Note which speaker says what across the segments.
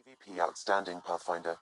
Speaker 1: AVP outstanding, Pathfinder.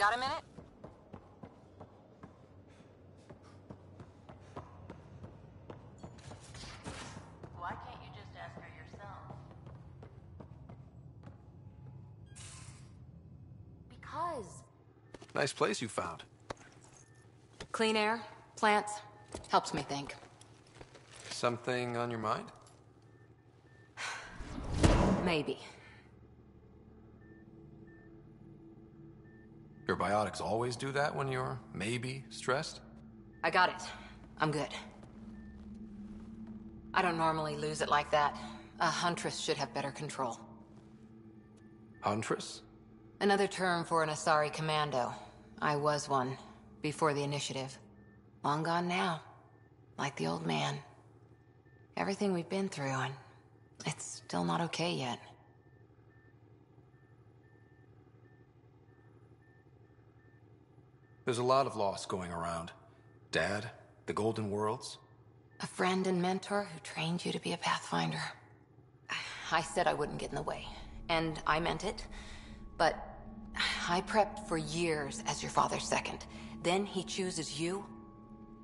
Speaker 2: Got a minute? Why can't you just ask her yourself? Because.
Speaker 3: Nice place you found.
Speaker 2: Clean air, plants, helps me think.
Speaker 3: Something on your mind?
Speaker 2: Maybe.
Speaker 3: Your biotics always do that when you're maybe stressed?
Speaker 2: I got it. I'm good. I don't normally lose it like that. A huntress should have better control.
Speaker 3: Huntress?
Speaker 2: Another term for an Asari commando. I was one, before the initiative. Long gone now. Like the old man. Everything we've been through, and it's still not okay yet.
Speaker 3: There's a lot of loss going around. Dad, the Golden Worlds.
Speaker 2: A friend and mentor who trained you to be a Pathfinder. I said I wouldn't get in the way, and I meant it. But I prepped for years as your father's second. Then he chooses you?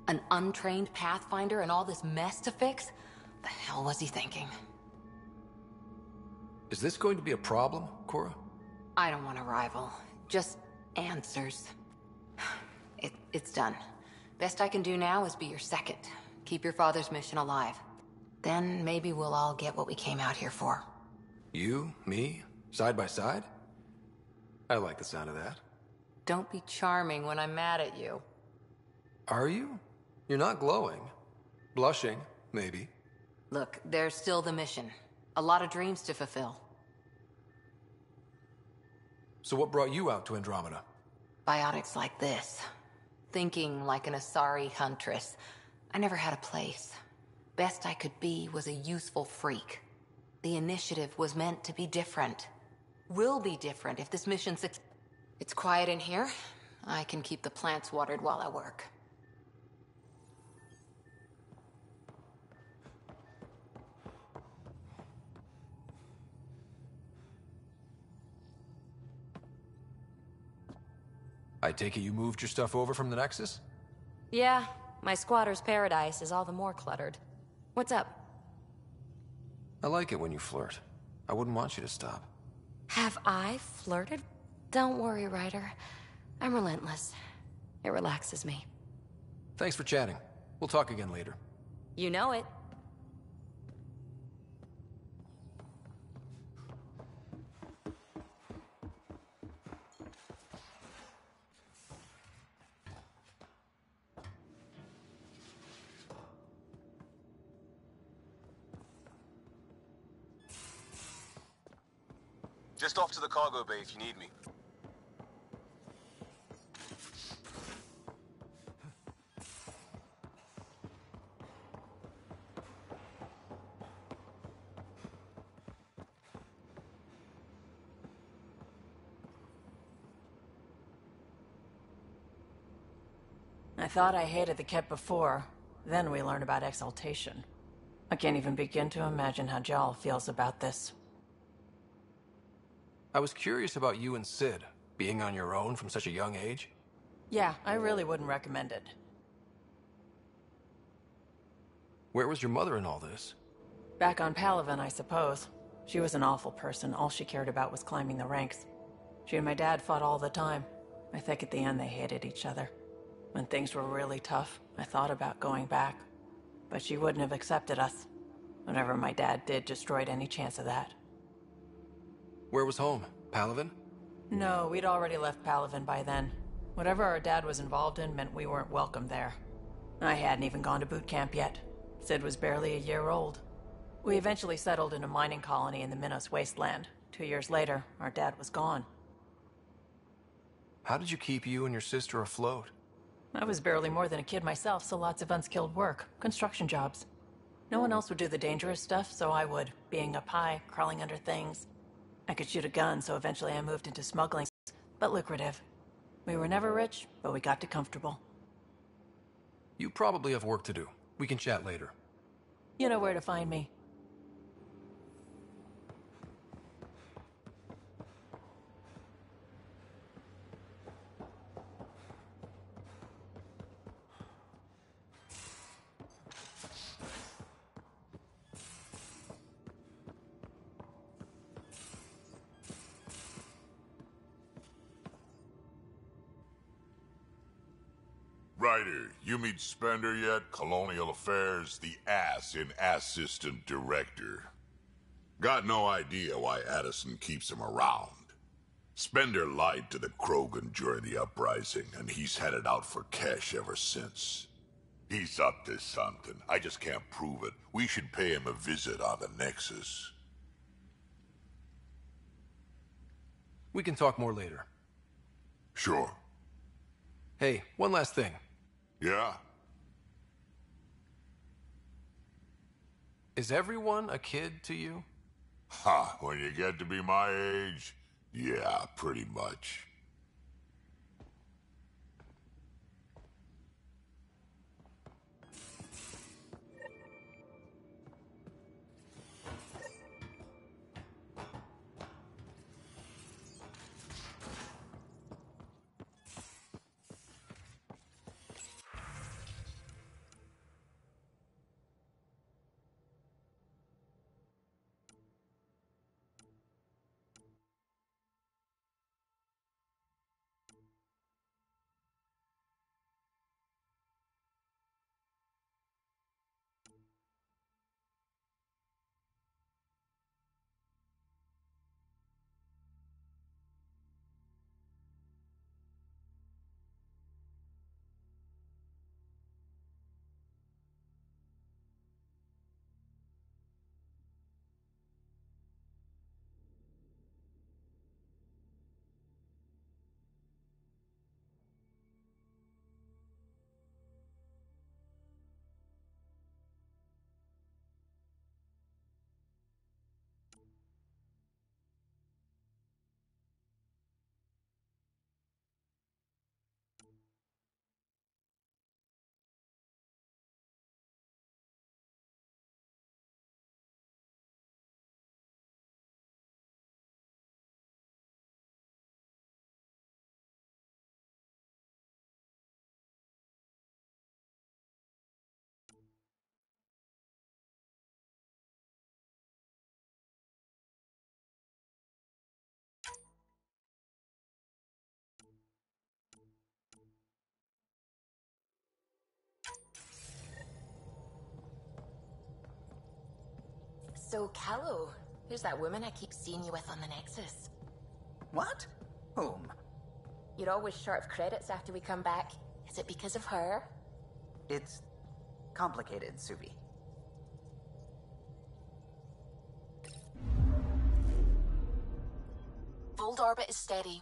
Speaker 2: An untrained Pathfinder and all this mess to fix? The hell was he thinking?
Speaker 3: Is this going to be a problem, Cora?
Speaker 2: I don't want a rival. Just answers. It's done. Best I can do now is be your second. Keep your father's mission alive. Then maybe we'll all get what we came out here for.
Speaker 3: You, me, side by side? I like the sound of that.
Speaker 2: Don't be charming when I'm mad at you.
Speaker 3: Are you? You're not glowing. Blushing, maybe.
Speaker 2: Look, there's still the mission. A lot of dreams to fulfill.
Speaker 3: So what brought you out to Andromeda?
Speaker 2: Biotics like this. Thinking like an Asari huntress. I never had a place. Best I could be was a useful freak. The initiative was meant to be different. Will be different if this mission succeeds. It's quiet in here. I can keep the plants watered while I work.
Speaker 3: I take it you moved your stuff over from the Nexus?
Speaker 4: Yeah, my squatter's paradise is all the more cluttered. What's up?
Speaker 3: I like it when you flirt. I wouldn't want you to stop.
Speaker 4: Have I flirted? Don't worry, Ryder. I'm relentless. It relaxes me.
Speaker 3: Thanks for chatting. We'll talk again later.
Speaker 4: You know it.
Speaker 1: Just off to the cargo bay if you need me.
Speaker 5: I thought I hated the Kett before. Then we learned about exaltation. I can't even begin to imagine how Jal feels about this.
Speaker 3: I was curious about you and Sid, being on your own from such a young age.
Speaker 5: Yeah, I really wouldn't recommend it.
Speaker 3: Where was your mother in all this?
Speaker 5: Back on Palaven, I suppose. She was an awful person. All she cared about was climbing the ranks. She and my dad fought all the time. I think at the end they hated each other. When things were really tough, I thought about going back. But she wouldn't have accepted us. Whatever my dad did destroyed any chance of that.
Speaker 3: Where was home? Palaven?
Speaker 5: No, we'd already left Palaven by then. Whatever our dad was involved in meant we weren't welcome there. I hadn't even gone to boot camp yet. Sid was barely a year old. We eventually settled in a mining colony in the Minos wasteland. 2 years later, our dad was gone.
Speaker 3: How did you keep you and your sister afloat?
Speaker 5: I was barely more than a kid myself, so lots of unskilled work. Construction jobs. No one else would do the dangerous stuff, so I would. Being up high, crawling under things. I could shoot a gun, so eventually I moved into smuggling, but lucrative. We were never rich, but we got too comfortable.
Speaker 3: You probably have work to do. We can chat later.
Speaker 5: You know where to find me.
Speaker 6: Ryder, you meet Spender yet? Colonial Affairs, the ass in Assistant Director. Got no idea why Addison keeps him around. Spender lied to the Krogan during the uprising, and he's had it out for cash ever since. He's up to something. I just can't prove it. We should pay him a visit on the Nexus.
Speaker 3: We can talk more later.
Speaker 6: Sure.
Speaker 3: Hey, one last thing.
Speaker 6: Yeah?
Speaker 3: Is everyone a kid to you?
Speaker 6: Ha, when you get to be my age, yeah, pretty much.
Speaker 2: So, Callow, who's that woman I keep seeing you with on the Nexus?
Speaker 7: What? Whom?
Speaker 2: You're always short of credits after we come back. Is it because of her?
Speaker 7: It's complicated, Subi.
Speaker 2: Fold orbit is steady.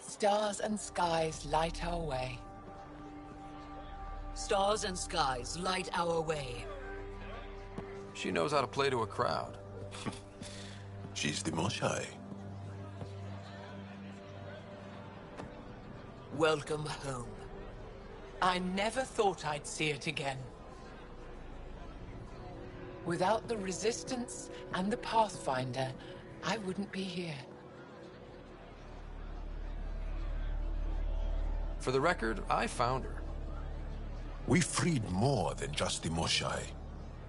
Speaker 8: Stars and skies light our way.
Speaker 9: Stars and skies light our way.
Speaker 3: She knows how to play to a crowd.
Speaker 10: She's the Moshai.
Speaker 9: Welcome home.
Speaker 8: I never thought I'd see it again. Without the Resistance and the Pathfinder, I wouldn't be here.
Speaker 3: For the record, I found her.
Speaker 10: We freed more than just the Moshai.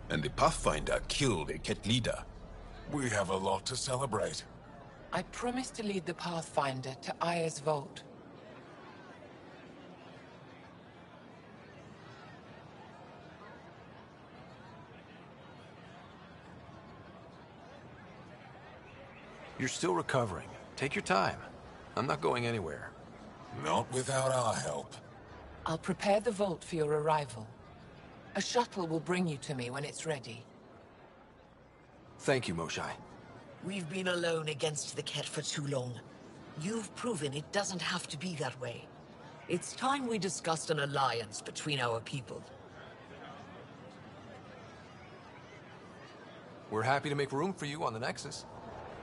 Speaker 10: And the Pathfinder killed a Ket leader. We have a lot to celebrate.
Speaker 8: I promised to lead the Pathfinder to Aya's vault.
Speaker 3: You're still recovering. Take your time. I'm not going anywhere.
Speaker 10: Not without our help.
Speaker 8: I'll prepare the vault for your arrival. A shuttle will bring you to me when it's ready.
Speaker 3: Thank you, Moshai.
Speaker 9: We've been alone against the Ket for too long. You've proven it doesn't have to be that way. It's time we discussed an alliance between our people.
Speaker 3: We're happy to make room for you on the Nexus.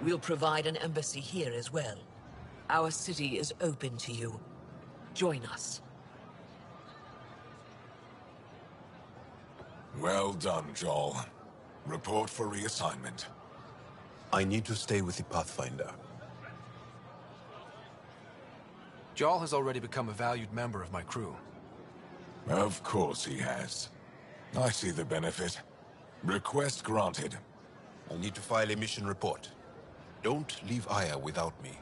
Speaker 9: We'll provide an embassy here as well. Our city is open to you. Join us.
Speaker 10: Well done, Joel. Report for reassignment.
Speaker 11: I need to stay with the Pathfinder.
Speaker 3: Jarl has already become a valued member of my crew.
Speaker 10: Of course he has. I see the benefit. Request granted.
Speaker 11: I need to file a mission report. Don't leave Aya without me.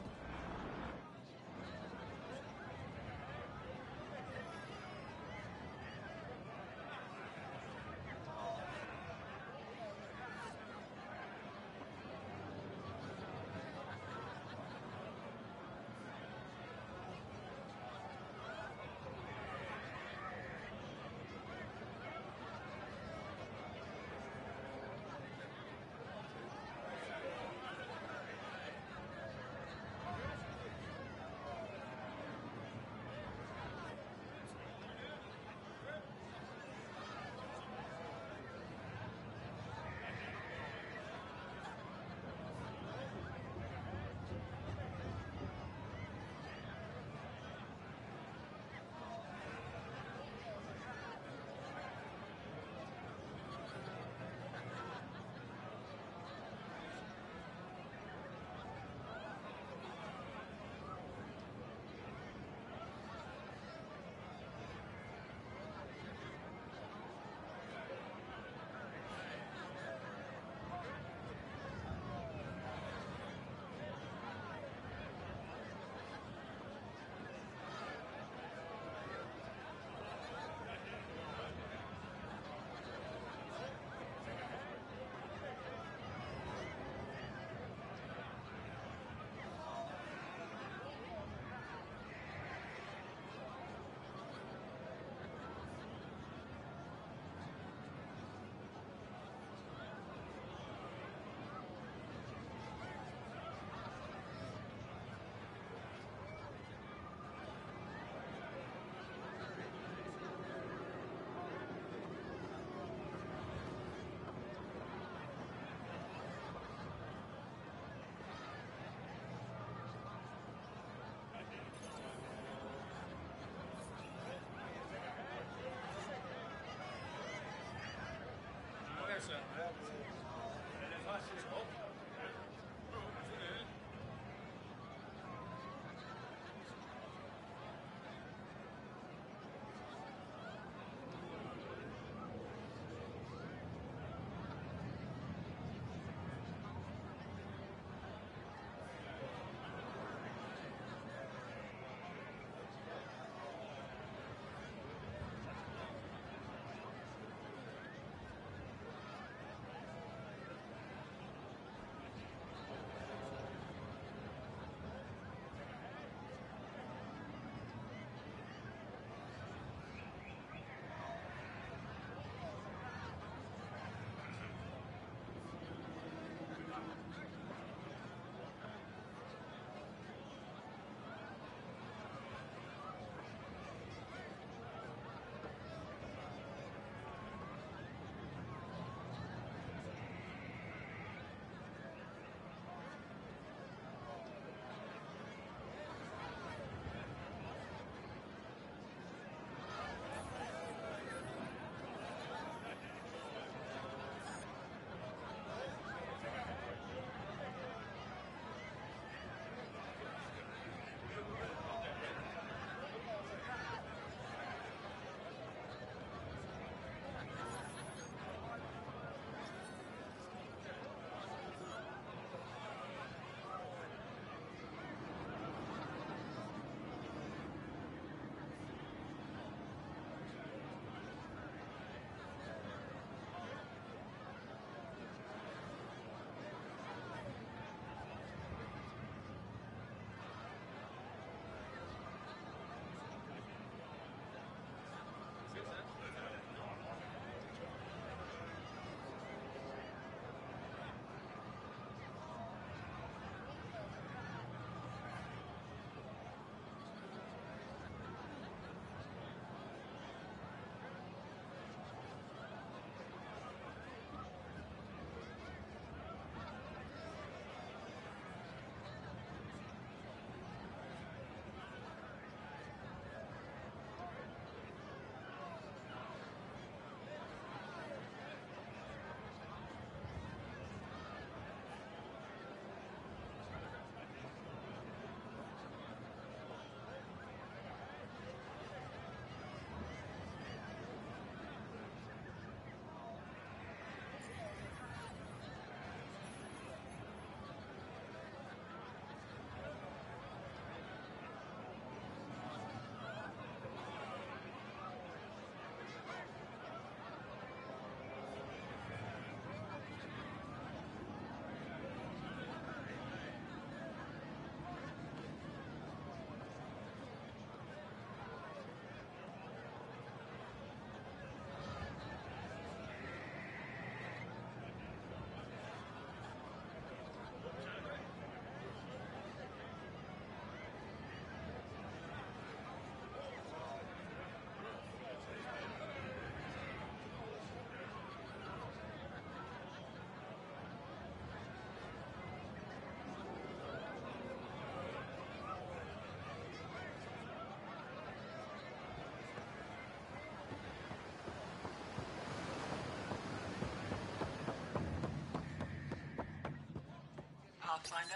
Speaker 9: Pathfinder?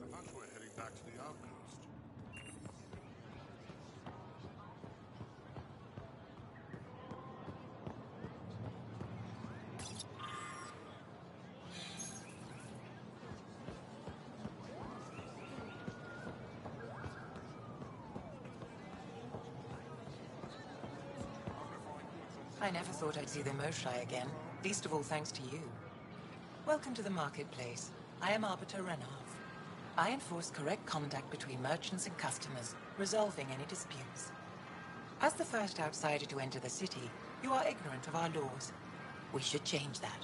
Speaker 6: Perhaps we're heading back to the outpost.
Speaker 8: I never thought I'd see the Moshai again, least of all thanks to you. Welcome to the marketplace. I am Arbiter Renov. I enforce correct conduct between merchants and customers, resolving any disputes. As the first outsider to enter the city, you are ignorant of our laws. We should change that.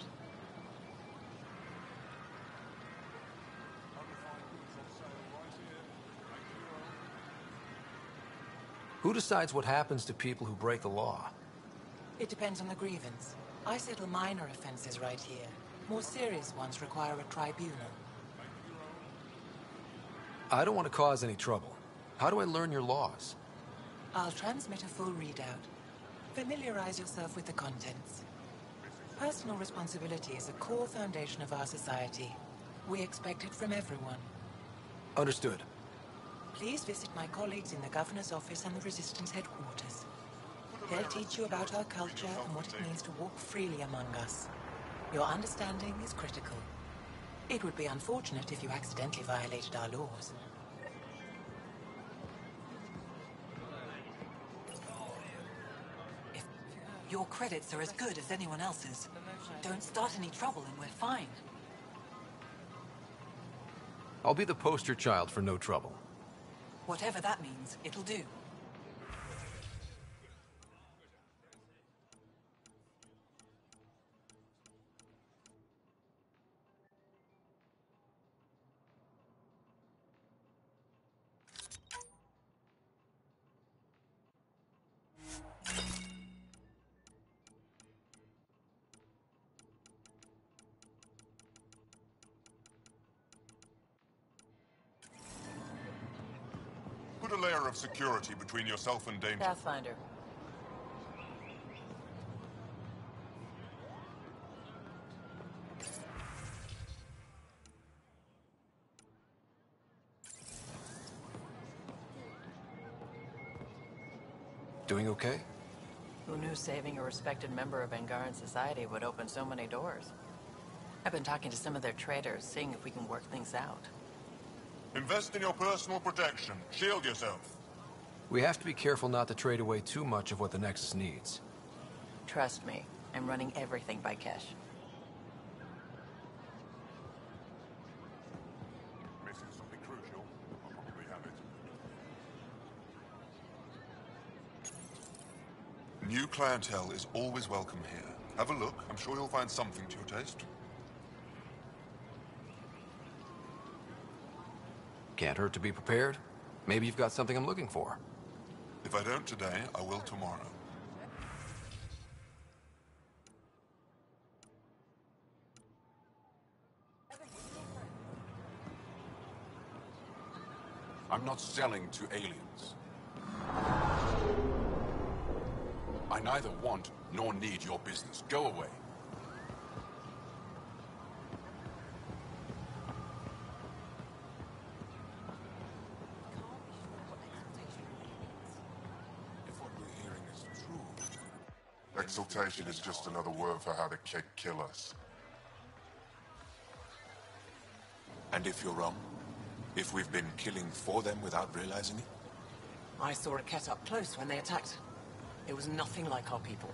Speaker 3: Who decides what happens to people who break the law?
Speaker 8: It depends on the grievance. I settle minor offenses right here. More serious ones require a tribunal.
Speaker 3: I don't want to cause any trouble. How do I learn your laws?
Speaker 8: I'll transmit a full readout. Familiarize yourself with the contents. Personal responsibility is a core foundation of our society. We expect it from everyone.
Speaker 3: Understood.
Speaker 8: Please visit my colleagues in the Governor's office and the Resistance headquarters. They'll teach you about our culture and what it means to walk freely among us. Your understanding is critical. It would be unfortunate if you accidentally violated our laws.
Speaker 9: Your credits are as good as anyone else's. Don't start any trouble and we're fine.
Speaker 3: I'll be the poster child for no trouble.
Speaker 9: Whatever that means, it'll do.
Speaker 11: Put a layer of security between yourself and danger.
Speaker 5: Pathfinder.
Speaker 3: Doing okay?
Speaker 5: Who knew saving a respected member of Angaran society would open so many doors? I've been talking to some of their traders, seeing if we can work things out.
Speaker 11: Invest in your personal protection. Shield yourself.
Speaker 3: We have to be careful not to trade away too much of what the Nexus needs.
Speaker 5: Trust me, I'm running everything by cash.
Speaker 6: Missing something crucial? I'll probably have it.
Speaker 11: New clientele is always welcome here. Have a look. I'm sure you'll find something to your taste.
Speaker 3: Can't hurt to be prepared. Maybe you've got something I'm looking for.
Speaker 11: If I don't today, I will tomorrow.
Speaker 10: I'm not selling to aliens. I neither want nor need your business. Go away. If what we're hearing is true...
Speaker 6: Exaltation is just another word for how the Kett kill us.
Speaker 10: And if you're wrong? If we've been killing for them without realizing it?
Speaker 9: I saw a Kett up close when they attacked. It was nothing like our people.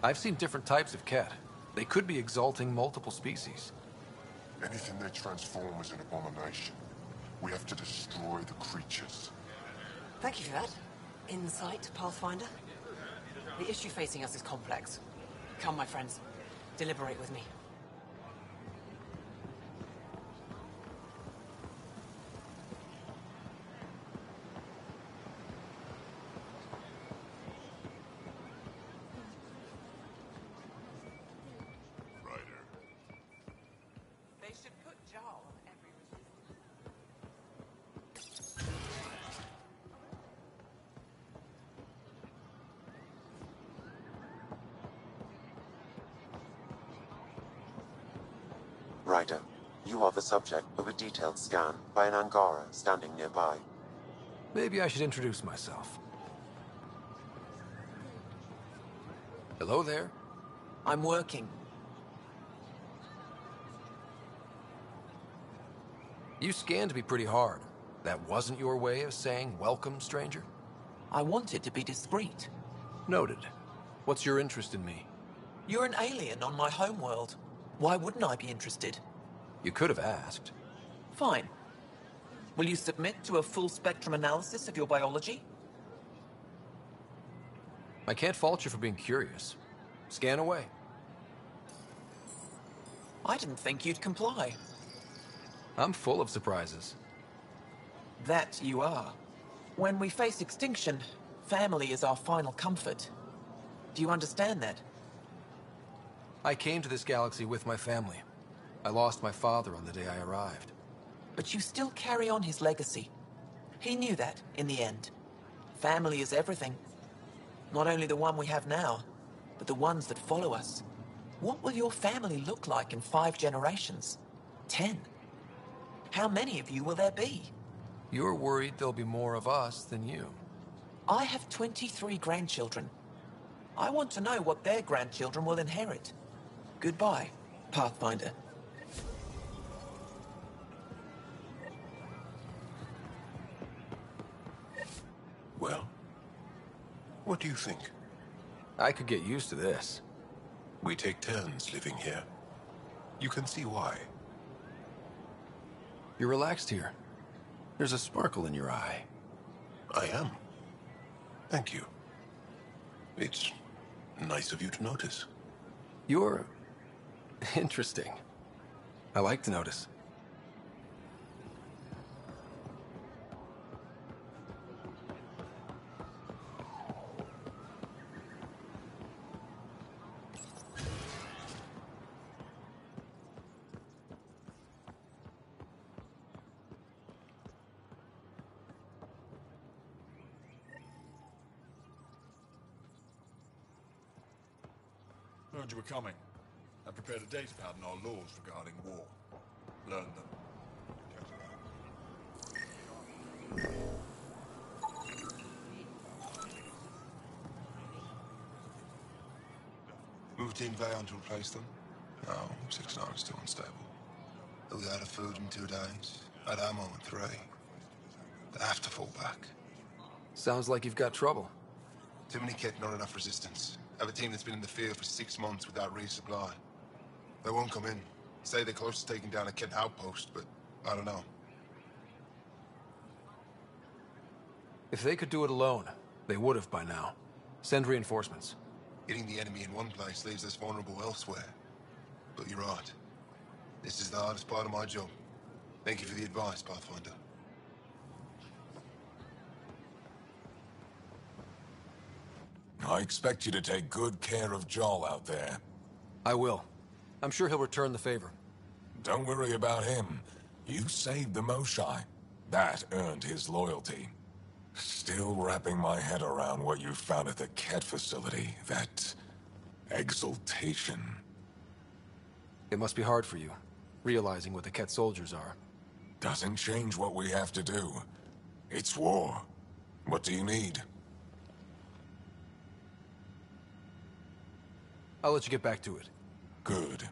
Speaker 3: I've seen different types of Kett. They could be exalting multiple species.
Speaker 6: Anything they transform is an abomination. We have to destroy the creatures.
Speaker 9: Thank you for that. Insight, Pathfinder. The issue facing us is complex. Come, my friends. Deliberate with me.
Speaker 8: should put Jarl on every
Speaker 12: Ryder, you are the subject of a detailed scan by an Angara standing nearby.
Speaker 3: Maybe I should introduce myself. Hello there.
Speaker 8: I'm working.
Speaker 3: You scanned me pretty hard. That wasn't your way of saying welcome, stranger?
Speaker 8: I wanted to be discreet.
Speaker 3: Noted. What's your interest in me?
Speaker 8: You're an alien on my homeworld. Why wouldn't I be interested?
Speaker 3: You could have asked.
Speaker 8: Fine. Will you submit to a full spectrum analysis of your biology?
Speaker 3: I can't fault you for being curious. Scan away.
Speaker 8: I didn't think you'd comply.
Speaker 3: I'm full of surprises.
Speaker 8: That you are. When we face extinction, family is our final comfort. Do you understand that?
Speaker 3: I came to this galaxy with my family. I lost my father on the day I arrived.
Speaker 8: But you still carry on his legacy. He knew that, in the end. Family is everything. Not only the one we have now, but the ones that follow us. What will your family look like in 5 generations? 10? How many of you will there be?
Speaker 3: You're worried there'll be more of us than you.
Speaker 8: I have 23 grandchildren. I want to know what their grandchildren will inherit. Goodbye, Pathfinder.
Speaker 11: Well, what do you think?
Speaker 3: I could get used to this.
Speaker 11: We take turns living here. You can see why.
Speaker 3: You're relaxed here. There's a sparkle in your eye.
Speaker 11: I am. Thank you. It's nice of you to notice.
Speaker 3: You're interesting. I like to notice.
Speaker 13: Heard you were coming. I prepared a datapad on our laws regarding war. Learn them.
Speaker 14: Moved in Vayon to replace them? No, 6-9 is still unstable. They'll be out of food in 2 days. Out of ammo in 3. They have to fall back.
Speaker 3: Sounds like you've got trouble.
Speaker 14: Too many kit, not enough resistance. I have a team that's been in the field for 6 months without resupply. They won't come in. Say they're close to taking down a kit outpost, but I don't know.
Speaker 3: If they could do it alone, they would have by now. Send reinforcements.
Speaker 14: Hitting the enemy in one place leaves us vulnerable elsewhere. But you're right. This is the hardest part of my job. Thank you for the advice, Pathfinder.
Speaker 10: I expect you to take good care of Jarl out there.
Speaker 3: I will. I'm sure he'll return the favor.
Speaker 10: Don't worry about him. You saved the Moshai. That earned his loyalty. Still wrapping my head around what you found at the Ket facility. That exultation.
Speaker 3: It must be hard for you, realizing what the Ket soldiers are.
Speaker 10: Doesn't change what we have to do. It's war. What do you need?
Speaker 3: I'll let you get back to it.
Speaker 10: Good.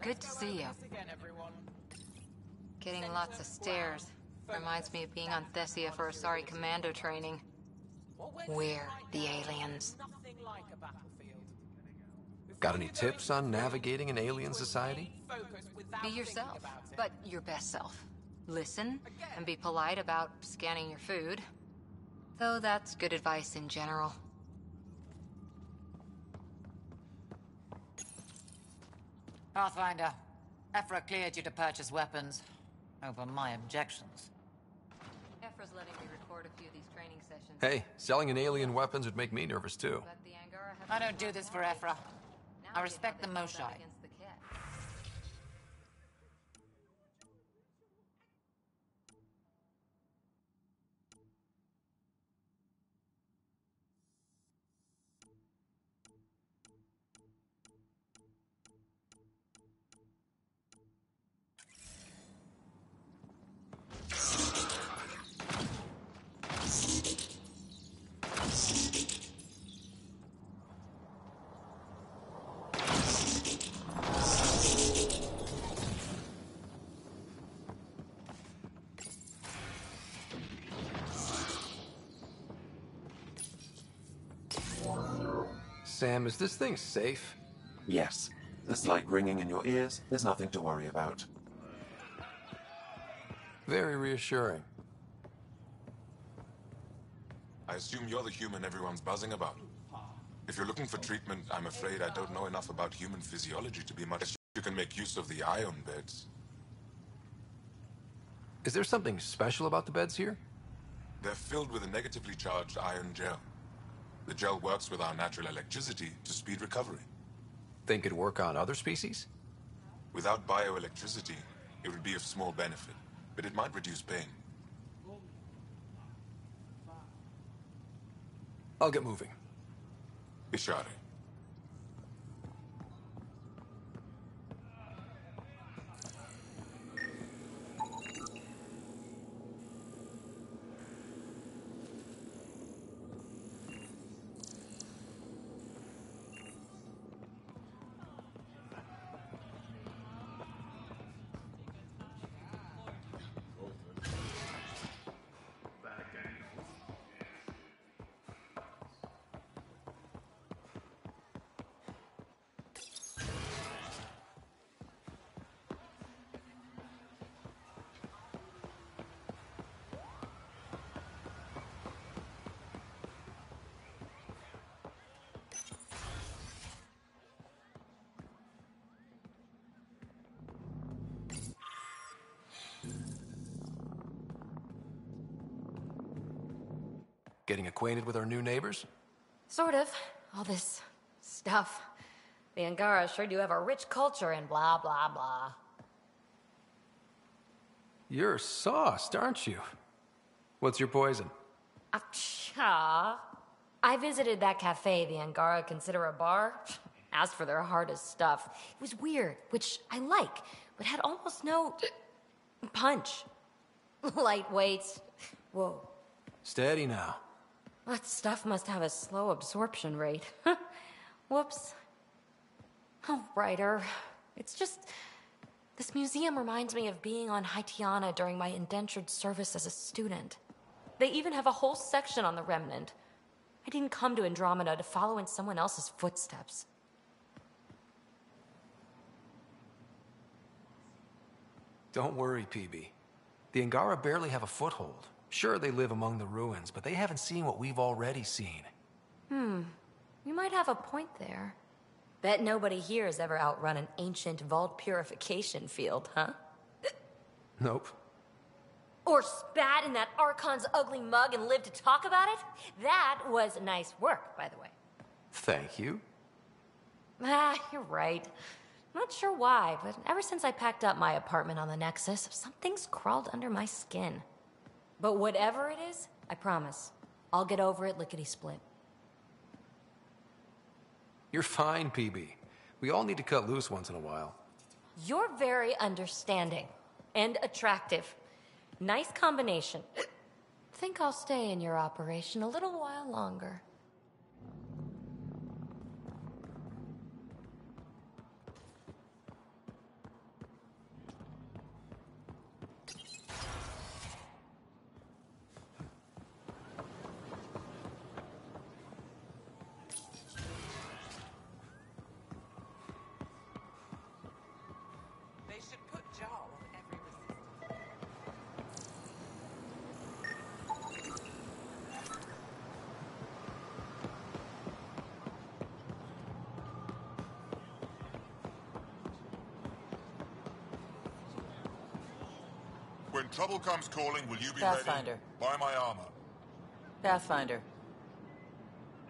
Speaker 2: Good to see you. Getting lots of stares. Reminds me of being on Thessia for Asari commando training. We're the aliens.
Speaker 3: Got any tips on navigating an alien society?
Speaker 2: Be yourself, but your best self. Listen and be polite about scanning your food. Though that's good advice in general.
Speaker 15: Pathfinder, Ephra cleared you to purchase weapons. Over my objections.
Speaker 2: Ephra's letting me record a few of these training sessions.
Speaker 3: Hey, selling an alien weapons would make me nervous too.
Speaker 15: I don't do this for Ephra. I respect the Moshai.
Speaker 3: Sam, is this thing safe?
Speaker 12: Yes. The slight ringing in your ears, there's nothing to worry about.
Speaker 3: Very reassuring.
Speaker 10: I assume you're the human everyone's buzzing about. If you're looking for treatment, I'm afraid I don't know enough about human physiology to be much. You can make use of the ion beds.
Speaker 3: Is there something special about the beds here?
Speaker 10: They're filled with a negatively charged ion gel. The gel works with our natural electricity to speed recovery.
Speaker 3: Think it'd work on other species?
Speaker 10: Without bioelectricity, it would be of small benefit, but it might reduce pain.
Speaker 3: I'll get moving.
Speaker 10: Ishari.
Speaker 3: Getting acquainted with our new neighbors?
Speaker 4: Sort of. All this stuff. The Angara sure do have a rich culture and blah, blah, blah.
Speaker 3: You're sauced, aren't you? What's your poison?
Speaker 4: Achha. I visited that cafe the Angara consider a bar. Asked for their hardest stuff. It was weird, which I like, but had almost no punch. Lightweight. Whoa.
Speaker 3: Steady now.
Speaker 4: That stuff must have a slow absorption rate. Whoops. Oh, Ryder. It's just... This museum reminds me of being on Haitiana during my indentured service as a student. They even have a whole section on the Remnant. I didn't come to Andromeda to follow in someone else's footsteps.
Speaker 3: Don't worry, PB. The Angara barely have a foothold. Sure, they live among the ruins, but they haven't seen what we've already seen.
Speaker 4: You might have a point there. Bet nobody here has ever outrun an ancient vault purification field, huh?
Speaker 3: Nope.
Speaker 4: Or spat in that Archon's ugly mug and lived to talk about it? That was nice work, by the way.
Speaker 3: Thank you.
Speaker 4: You're right. Not sure why, but ever since I packed up my apartment on the Nexus, something's crawled under my skin. But whatever it is, I promise, I'll get over it lickety-split.
Speaker 3: You're fine, PB. We all need to cut loose once in a while.
Speaker 4: You're very understanding and attractive. Nice combination. Think I'll stay in your operation a little while longer.
Speaker 6: trouble comes calling, will you be
Speaker 5: Pathfinder.
Speaker 6: ready? Buy my armor.
Speaker 5: Pathfinder.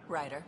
Speaker 5: Ryder.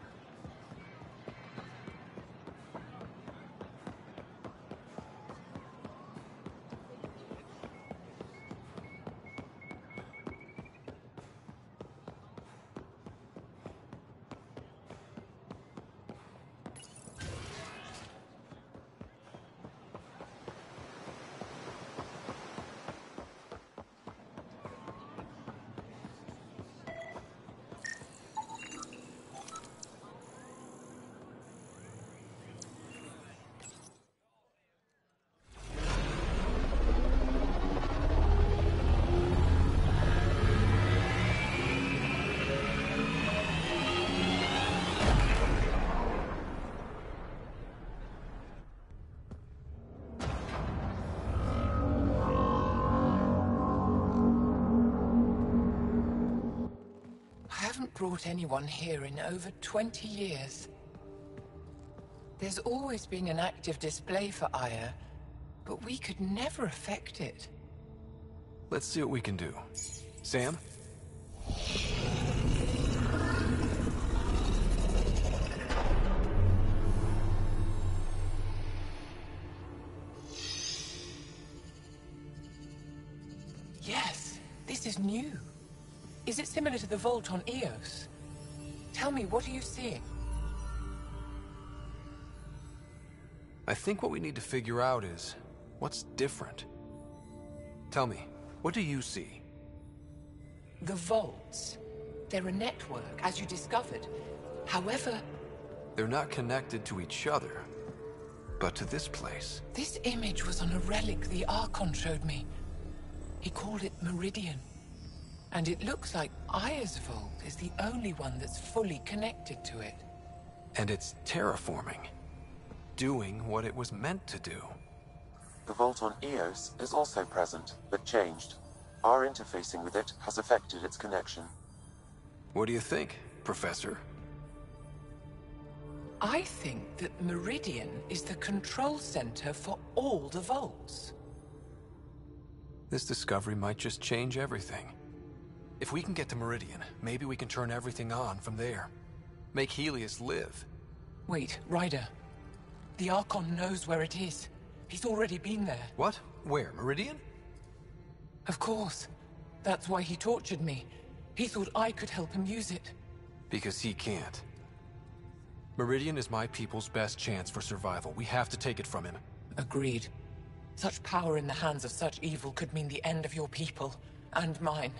Speaker 8: I haven't brought anyone here in over 20 years. There's always been an active display for Aya, but we could never affect it.
Speaker 3: Let's see what we can do. Sam?
Speaker 8: Yes, this is new. Is it similar to the vault on Eos? Tell me, what are you seeing?
Speaker 3: I think what we need to figure out is what's different. Tell me, what do you see?
Speaker 8: The vaults. They're a network, as you discovered. However...
Speaker 3: They're not connected to each other, but to this place.
Speaker 8: This image was on a relic the Archon showed me. He called it Meridian. And it looks like Aya's vault is the only one that's fully connected to it.
Speaker 3: And it's terraforming. Doing what it was meant to do.
Speaker 12: The vault on Eos is also present, but changed. Our interfacing with it has affected its connection.
Speaker 3: What do you think, Professor?
Speaker 8: I think that Meridian is the control center for all the vaults.
Speaker 3: This discovery might just change everything. If we can get to Meridian, maybe we can turn everything on from there. Make Helios live.
Speaker 8: Wait, Ryder. The Archon knows where it is. He's already been there.
Speaker 3: What? Where? Meridian?
Speaker 8: Of course. That's why he tortured me. He thought I could help him use it.
Speaker 3: Because he can't. Meridian is my people's best chance for survival. We have to take it from him.
Speaker 8: Agreed. Such power in the hands of such evil could mean the end of your people, and mine.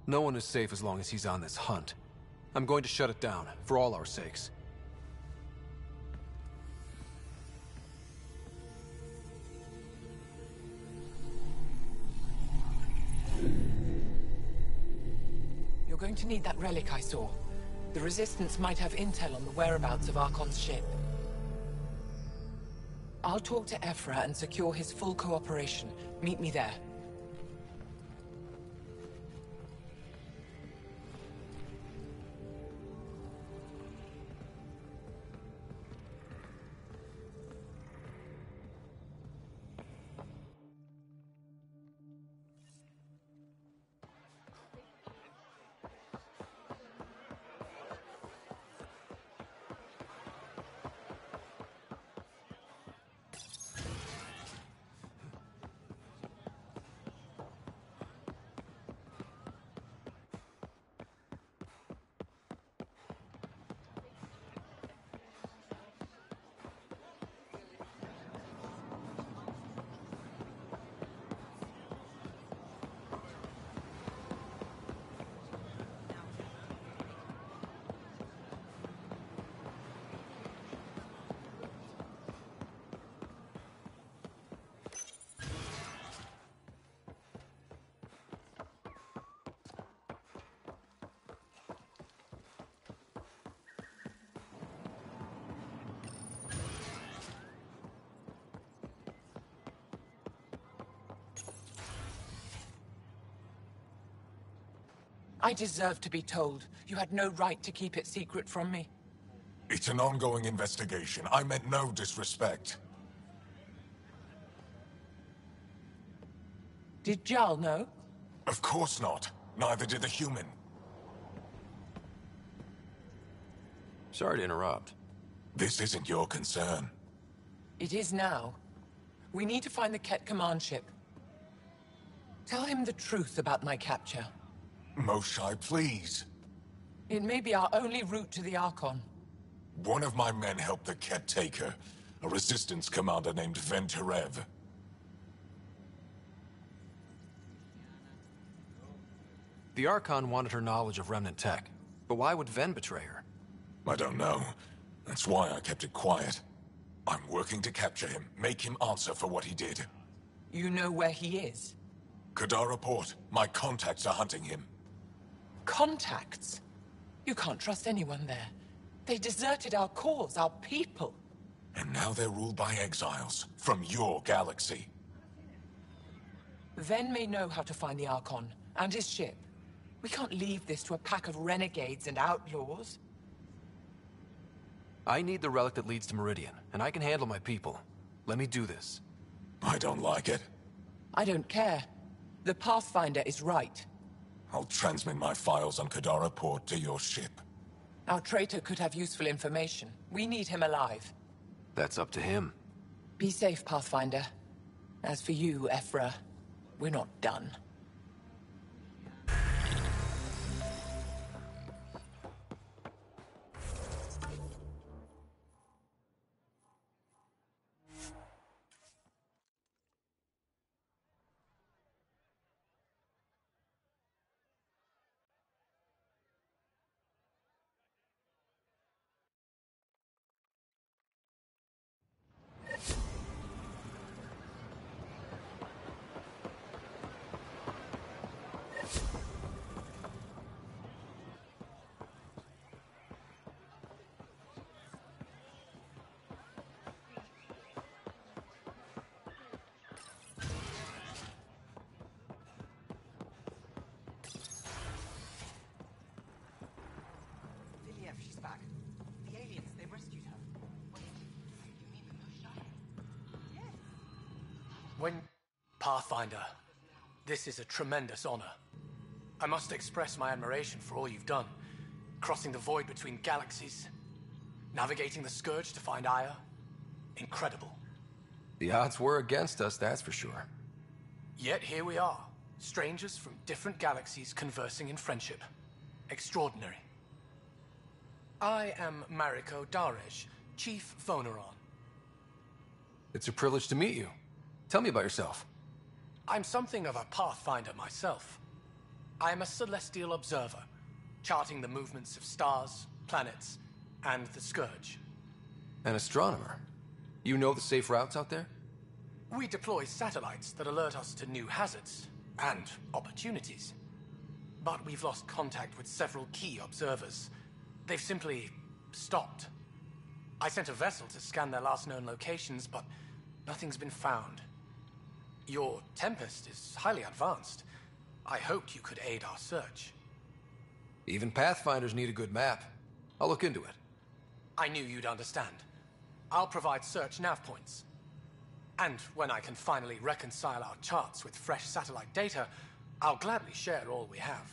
Speaker 3: No one is safe as long as he's on this hunt. I'm going to shut it down, for all our sakes.
Speaker 8: You're going to need that relic I saw. The Resistance might have intel on the whereabouts of Archon's ship. I'll talk to Ephra and secure his full cooperation. Meet me there. I deserve to be told. You had no right to keep it secret from me.
Speaker 10: It's an ongoing investigation. I meant no disrespect.
Speaker 8: Did Jarl know?
Speaker 10: Of course not. Neither did the human.
Speaker 3: Sorry to interrupt.
Speaker 10: This isn't your concern.
Speaker 8: It is now. We need to find the Ket command ship. Tell him the truth about my capture.
Speaker 10: Moshae, please.
Speaker 8: It may be our only route to the Archon.
Speaker 10: One of my men helped the Ket take her. A resistance commander named Venturev.
Speaker 3: The Archon wanted her knowledge of Remnant tech, but why would Ven betray her?
Speaker 10: I don't know. That's why I kept it quiet. I'm working to capture him, make him answer for what he did.
Speaker 8: You know where he is?
Speaker 10: Kadara Port. My contacts are hunting him.
Speaker 8: Contacts? You can't trust anyone there. They deserted our cause, our people.
Speaker 10: And now they're ruled by exiles from your galaxy.
Speaker 8: Ven may know how to find the Archon and his ship. We can't leave this to a pack of renegades and outlaws.
Speaker 3: I need the relic that leads to Meridian, and I can handle my people. Let me do this.
Speaker 10: I don't like it.
Speaker 8: I don't care. The Pathfinder is right.
Speaker 10: I'll transmit my files on Kadara Port to your ship.
Speaker 8: Our traitor could have useful information. We need him alive.
Speaker 3: That's up to him.
Speaker 8: Be safe, Pathfinder. As for you, Ephra, we're not done.
Speaker 7: She's back. The aliens, they rescued her. You mean the Moshae? Yes.
Speaker 16: When... Pathfinder, this is a tremendous honor. I must express my admiration for all you've done. Crossing the void between galaxies, navigating the Scourge to find Aya. Incredible.
Speaker 3: The odds were against us, that's for sure.
Speaker 16: Yet here we are, strangers from different galaxies conversing in friendship. Extraordinary. I am Mariko Darej, Chief Voneron.
Speaker 3: It's a privilege to meet you. Tell me about yourself.
Speaker 16: I'm something of a pathfinder myself. I am a celestial observer, charting the movements of stars, planets, and the Scourge.
Speaker 3: An astronomer? You know the safe routes out there?
Speaker 16: We deploy satellites that alert us to new hazards and opportunities. But we've lost contact with several key observers. They've simply stopped. I sent a vessel to scan their last known locations, but nothing's been found. Your Tempest is highly advanced. I hoped you could aid our search.
Speaker 3: Even Pathfinders need a good map. I'll look into it.
Speaker 16: I knew you'd understand. I'll provide search nav points. And when I can finally reconcile our charts with fresh satellite data, I'll gladly share all we have.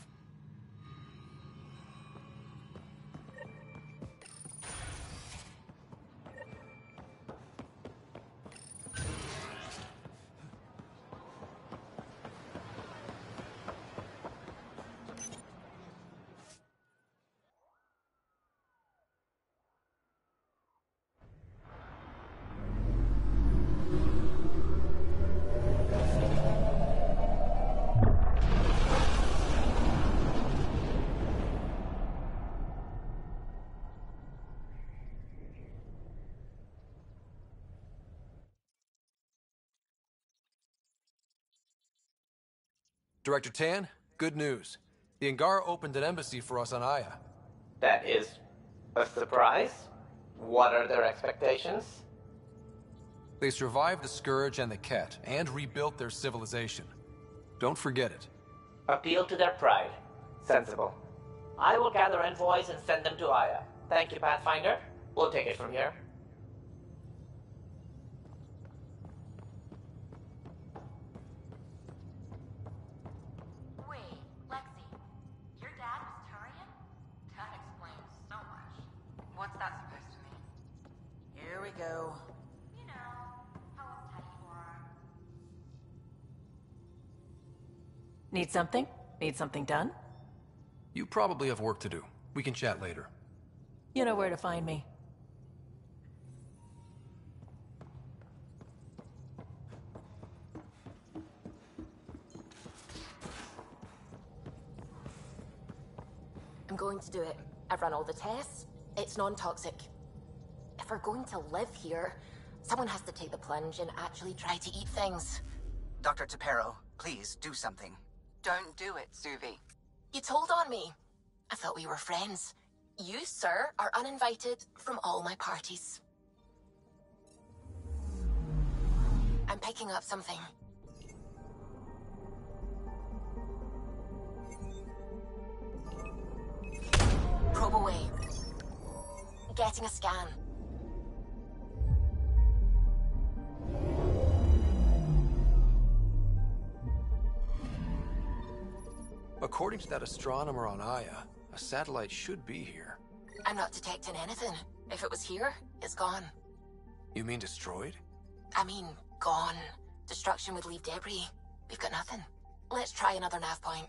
Speaker 3: Director Tan, good news. The Angara opened an embassy for us on Aya.
Speaker 17: That is a surprise? What are their expectations?
Speaker 3: They survived the Scourge and the Ket, and rebuilt their civilization. Don't forget it.
Speaker 17: Appeal to their pride. Sensible. I will gather envoys and send them to Aya. Thank you, Pathfinder. We'll take it from here.
Speaker 4: Wait, Lexi, your dad was Turian? That explains so much. What's that supposed to mean?
Speaker 15: Here we go.
Speaker 4: You know, how uptight you are.
Speaker 5: Need something? Need something done?
Speaker 3: You probably have work to do. We can chat later.
Speaker 5: You know where to find me.
Speaker 18: I'm going to do it. I've run all the tests. It's non-toxic. If we're going to live here, someone has to take the plunge and actually try to eat things.
Speaker 7: Dr. Tapero, please do something.
Speaker 8: Don't do it, Suvi.
Speaker 18: You told on me. I thought we were friends. You, sir, are uninvited from all my parties. I'm picking up something. Probe away. Getting a scan.
Speaker 3: According to that astronomer on Aya, a satellite should be here.
Speaker 18: I'm not detecting anything. If it was here, it's gone.
Speaker 3: You mean destroyed?
Speaker 18: I mean, gone. Destruction would leave debris. We've got nothing. Let's try another nav point.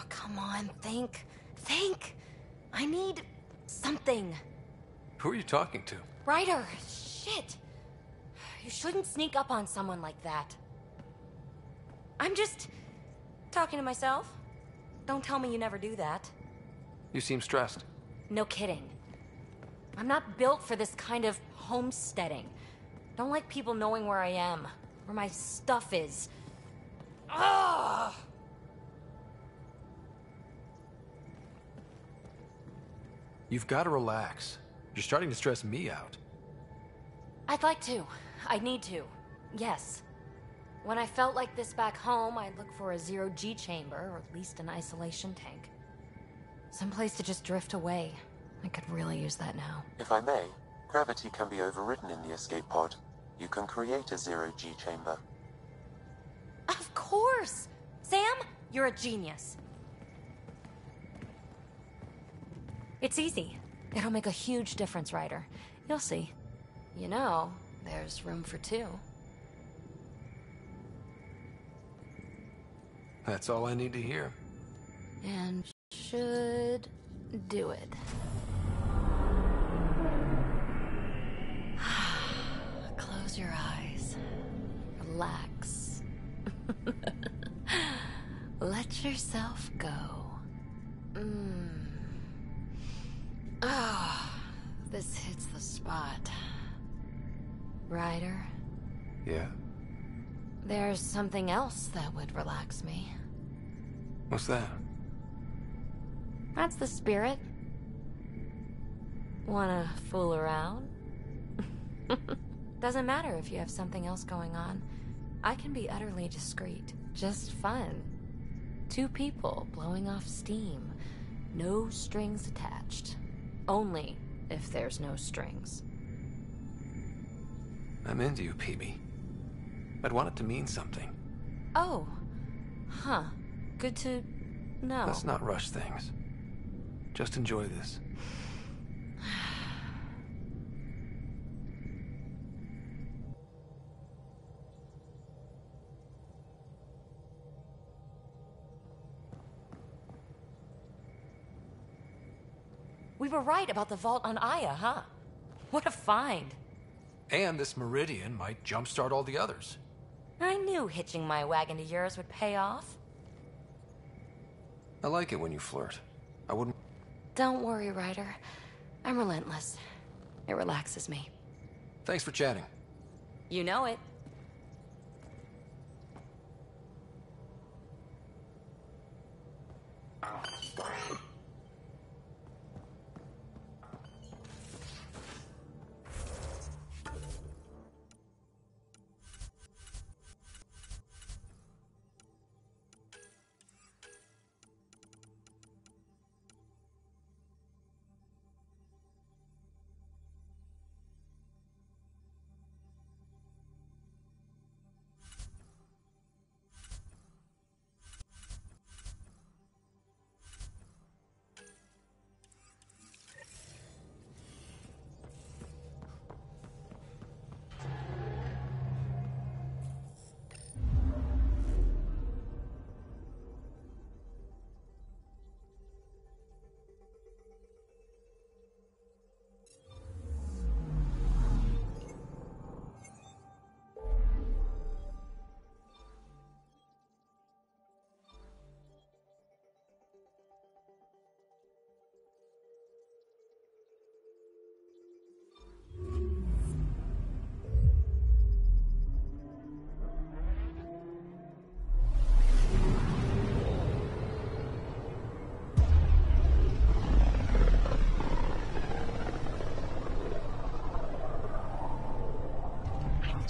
Speaker 4: Come on, think. Think! I need something.
Speaker 3: Who are you talking to?
Speaker 4: Ryder, shit. You shouldn't sneak up on someone like that. I'm just talking to myself. Don't tell me you never do that.
Speaker 3: You seem stressed.
Speaker 4: No kidding. I'm not built for this kind of homesteading. Don't like people knowing where I am, where my stuff is. Ugh!
Speaker 3: You've got to relax. You're starting to stress me out.
Speaker 4: I'd like to. I need to. Yes. When I felt like this back home, I'd look for a zero-G chamber, or at least an isolation tank. Someplace to just drift away. I could really use that now.
Speaker 12: If I may, gravity can be overridden in the escape pod. You can create a zero-G chamber.
Speaker 4: Of course! Sam, you're a genius. It's easy. It'll make a huge difference, Ryder. You'll see. You know, there's room for two.
Speaker 3: That's all I need to hear.
Speaker 4: And should do it. Close your eyes. Relax. Let yourself go. This hits the spot. Ryder?
Speaker 3: Yeah?
Speaker 4: There's something else that would relax me.
Speaker 3: What's that?
Speaker 4: That's the spirit. Wanna fool around? Doesn't matter if you have something else going on. I can be utterly discreet. Just fun. Two people blowing off steam. No strings attached. Only if there's no strings.
Speaker 3: I'm into you, Peebee. I'd want it to mean something.
Speaker 4: Oh. Huh. Good to know.
Speaker 3: Let's not rush things. Just enjoy this.
Speaker 4: We were right about the vault on Aya, huh? What a find.
Speaker 3: And this Meridian might jumpstart all the others.
Speaker 4: I knew hitching my wagon to yours would pay off.
Speaker 3: I like it when you flirt. I wouldn't...
Speaker 4: Don't worry, Ryder. I'm relentless. It relaxes me.
Speaker 3: Thanks for chatting.
Speaker 4: You know it.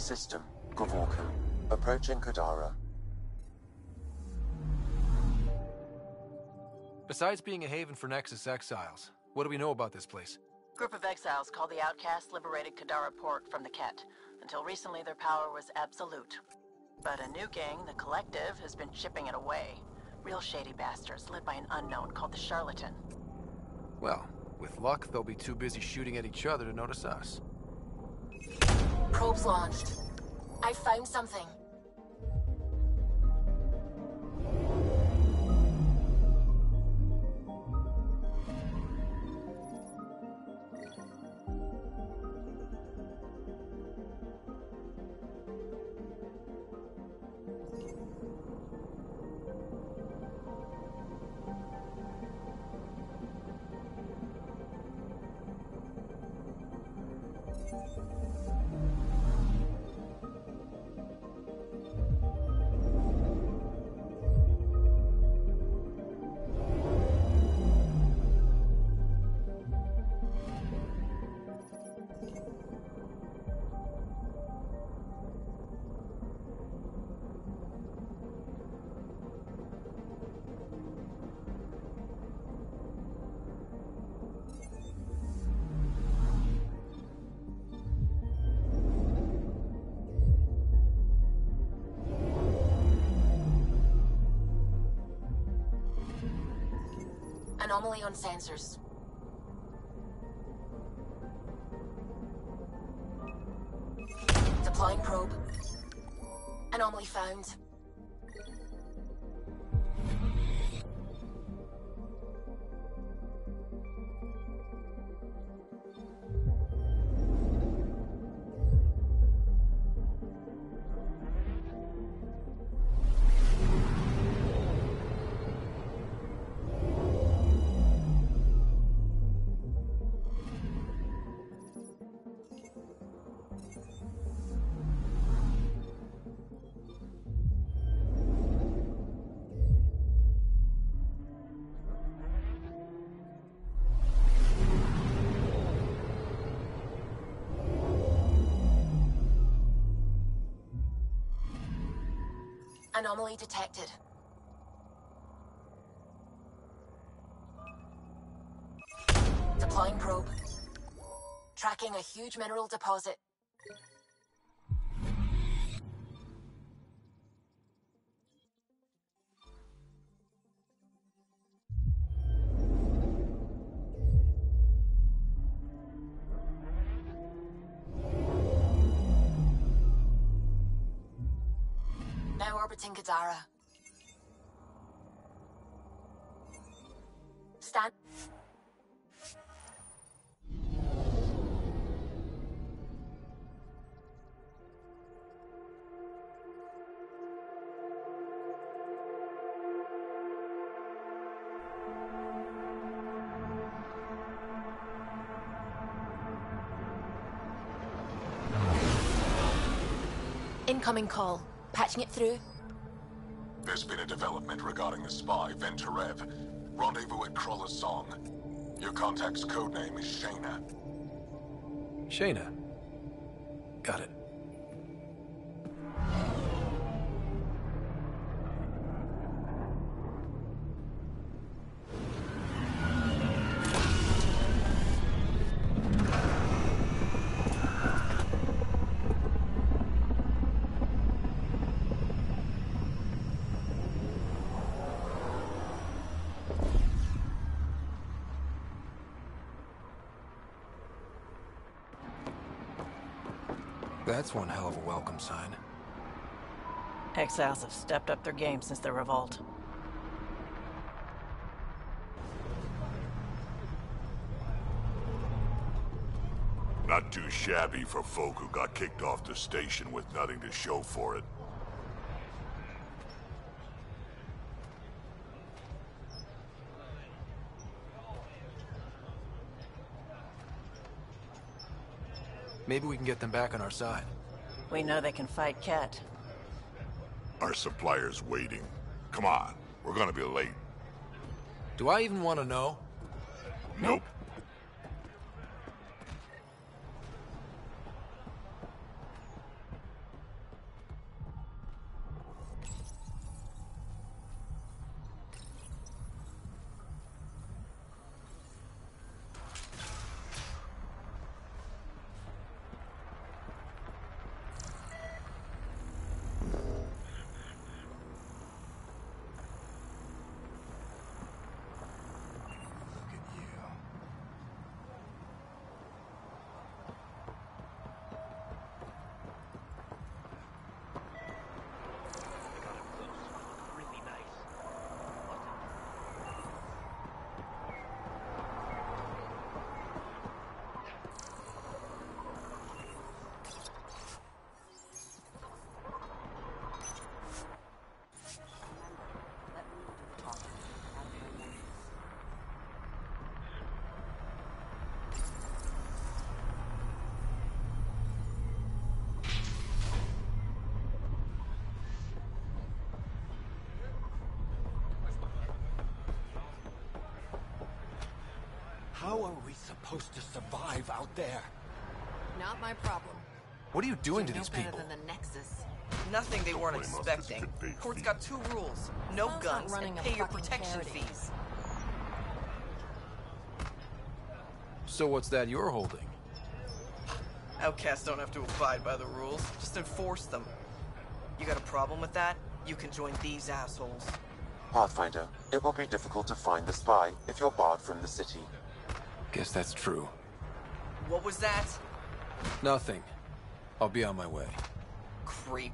Speaker 12: system, Gavorku. Approaching Kadara.
Speaker 3: Besides being a haven for Nexus exiles, what do we know about this place?
Speaker 5: Group of exiles called the Outcasts liberated Kadara Port from the Ket. Until recently, their power was absolute. But a new gang, the Collective, has been chipping it away. Real shady bastards, led by an unknown called the Charlatan.
Speaker 3: Well, with luck, they'll be too busy shooting at each other to notice us.
Speaker 18: Probe's launched. I found something. Anomaly on sensors. Deploying probe. Anomaly found. Anomaly detected. Deploying probe. Tracking a huge mineral deposit. Now orbiting Kadara. Stand. Incoming call. Patching it through.
Speaker 10: There's been a development regarding the spy, Venturev. Rendezvous at Kroller's Song. Your contact's codename is Shayna.
Speaker 3: Shayna. Got it. That's one hell of a welcome sign.
Speaker 5: Exiles have stepped up their game since the revolt.
Speaker 6: Not too shabby for folk who got kicked off the station with nothing to show for it.
Speaker 3: Maybe we can get them back on our side.
Speaker 5: We know they can fight Ket.
Speaker 6: Our supplier's waiting. Come on, we're gonna be late.
Speaker 3: Do I even want to know?
Speaker 6: Nope.
Speaker 19: How are we supposed to survive out there?
Speaker 18: Not my problem.
Speaker 3: What are you doing to
Speaker 18: You're
Speaker 3: these
Speaker 18: no better
Speaker 3: people?
Speaker 18: than the Nexus.
Speaker 7: Nothing they weren't expecting. Court's got 2 rules. No
Speaker 18: Sounds like
Speaker 7: guns
Speaker 18: running
Speaker 7: and
Speaker 18: a
Speaker 7: pay your
Speaker 18: fucking
Speaker 7: protection
Speaker 18: charity.
Speaker 7: fees.
Speaker 3: So what's that you're holding?
Speaker 7: Outcasts don't have to abide by the rules, just enforce them. You got a problem with that? You can join these assholes.
Speaker 12: Pathfinder, it will be difficult to find the spy if you're barred from the city.
Speaker 3: Guess that's true.
Speaker 7: What was that?
Speaker 3: Nothing. I'll be on my way.
Speaker 7: Creep.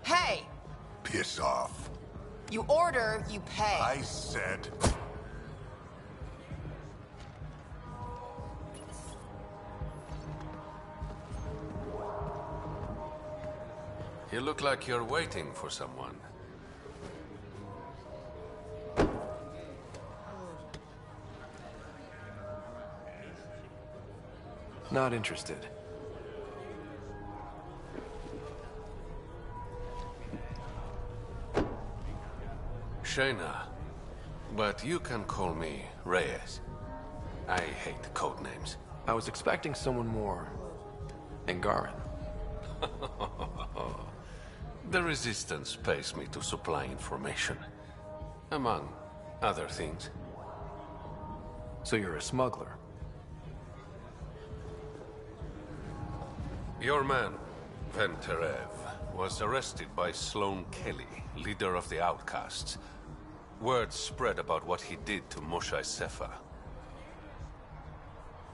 Speaker 7: Hey!
Speaker 6: Piss off.
Speaker 7: You order, you pay.
Speaker 6: I said...
Speaker 20: You look like you're waiting for someone.
Speaker 3: Not interested.
Speaker 20: Shayna, but you can call me Reyes. I hate code names.
Speaker 3: I was expecting someone more Angaran.
Speaker 20: The Resistance pays me to supply information, among other things.
Speaker 3: So you're a smuggler?
Speaker 20: Your man, Ven Terev, was arrested by Sloane Kelly, leader of the Outcasts. Word spread about what he did to Moshae Sefa.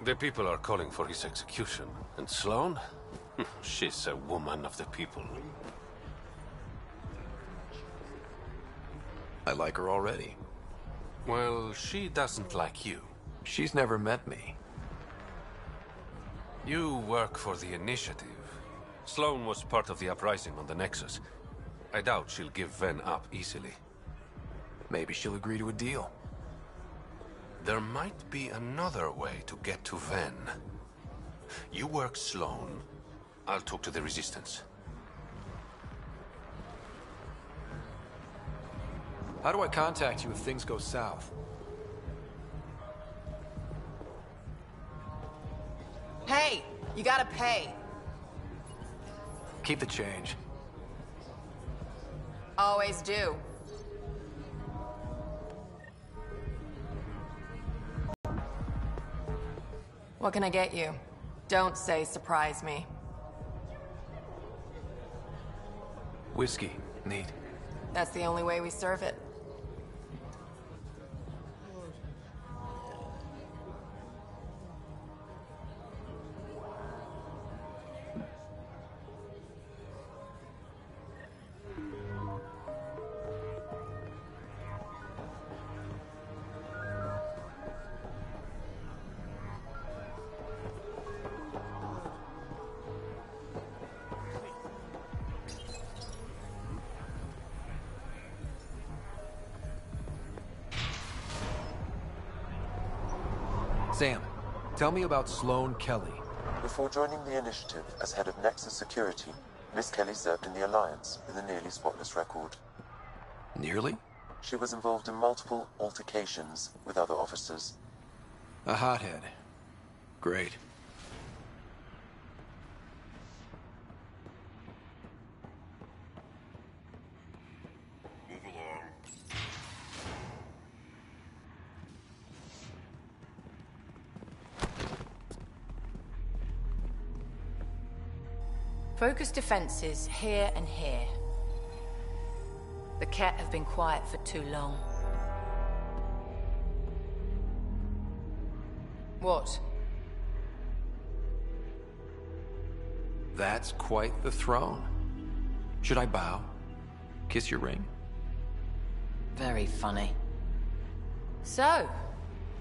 Speaker 20: The people are calling for his execution, and Sloane? She's a woman of the people.
Speaker 3: I like her already.
Speaker 20: Well, she doesn't like you.
Speaker 3: She's never met me.
Speaker 20: You work for the Initiative. Sloane was part of the uprising on the Nexus. I doubt she'll give Ven up easily.
Speaker 3: Maybe she'll agree to a deal.
Speaker 20: There might be another way to get to Ven. You work Sloane. I'll talk to the Resistance.
Speaker 3: How do I contact you if things go south?
Speaker 7: Hey, you gotta pay.
Speaker 3: Keep the change.
Speaker 7: Always do. What can I get you? Don't say surprise me.
Speaker 3: Whiskey. Neat.
Speaker 7: That's the only way we serve it.
Speaker 3: Sam, tell me about Sloane Kelly.
Speaker 12: Before joining the Initiative as head of Nexus Security, Miss Kelly served in the Alliance with a nearly spotless record.
Speaker 3: Nearly?
Speaker 12: She was involved in multiple altercations with other officers.
Speaker 3: A hothead. Great.
Speaker 6: Move along.
Speaker 5: Focus defenses here and here. The Ket have been quiet for too long. What?
Speaker 3: That's quite the throne. Should I bow? Kiss your ring?
Speaker 5: Very funny. So,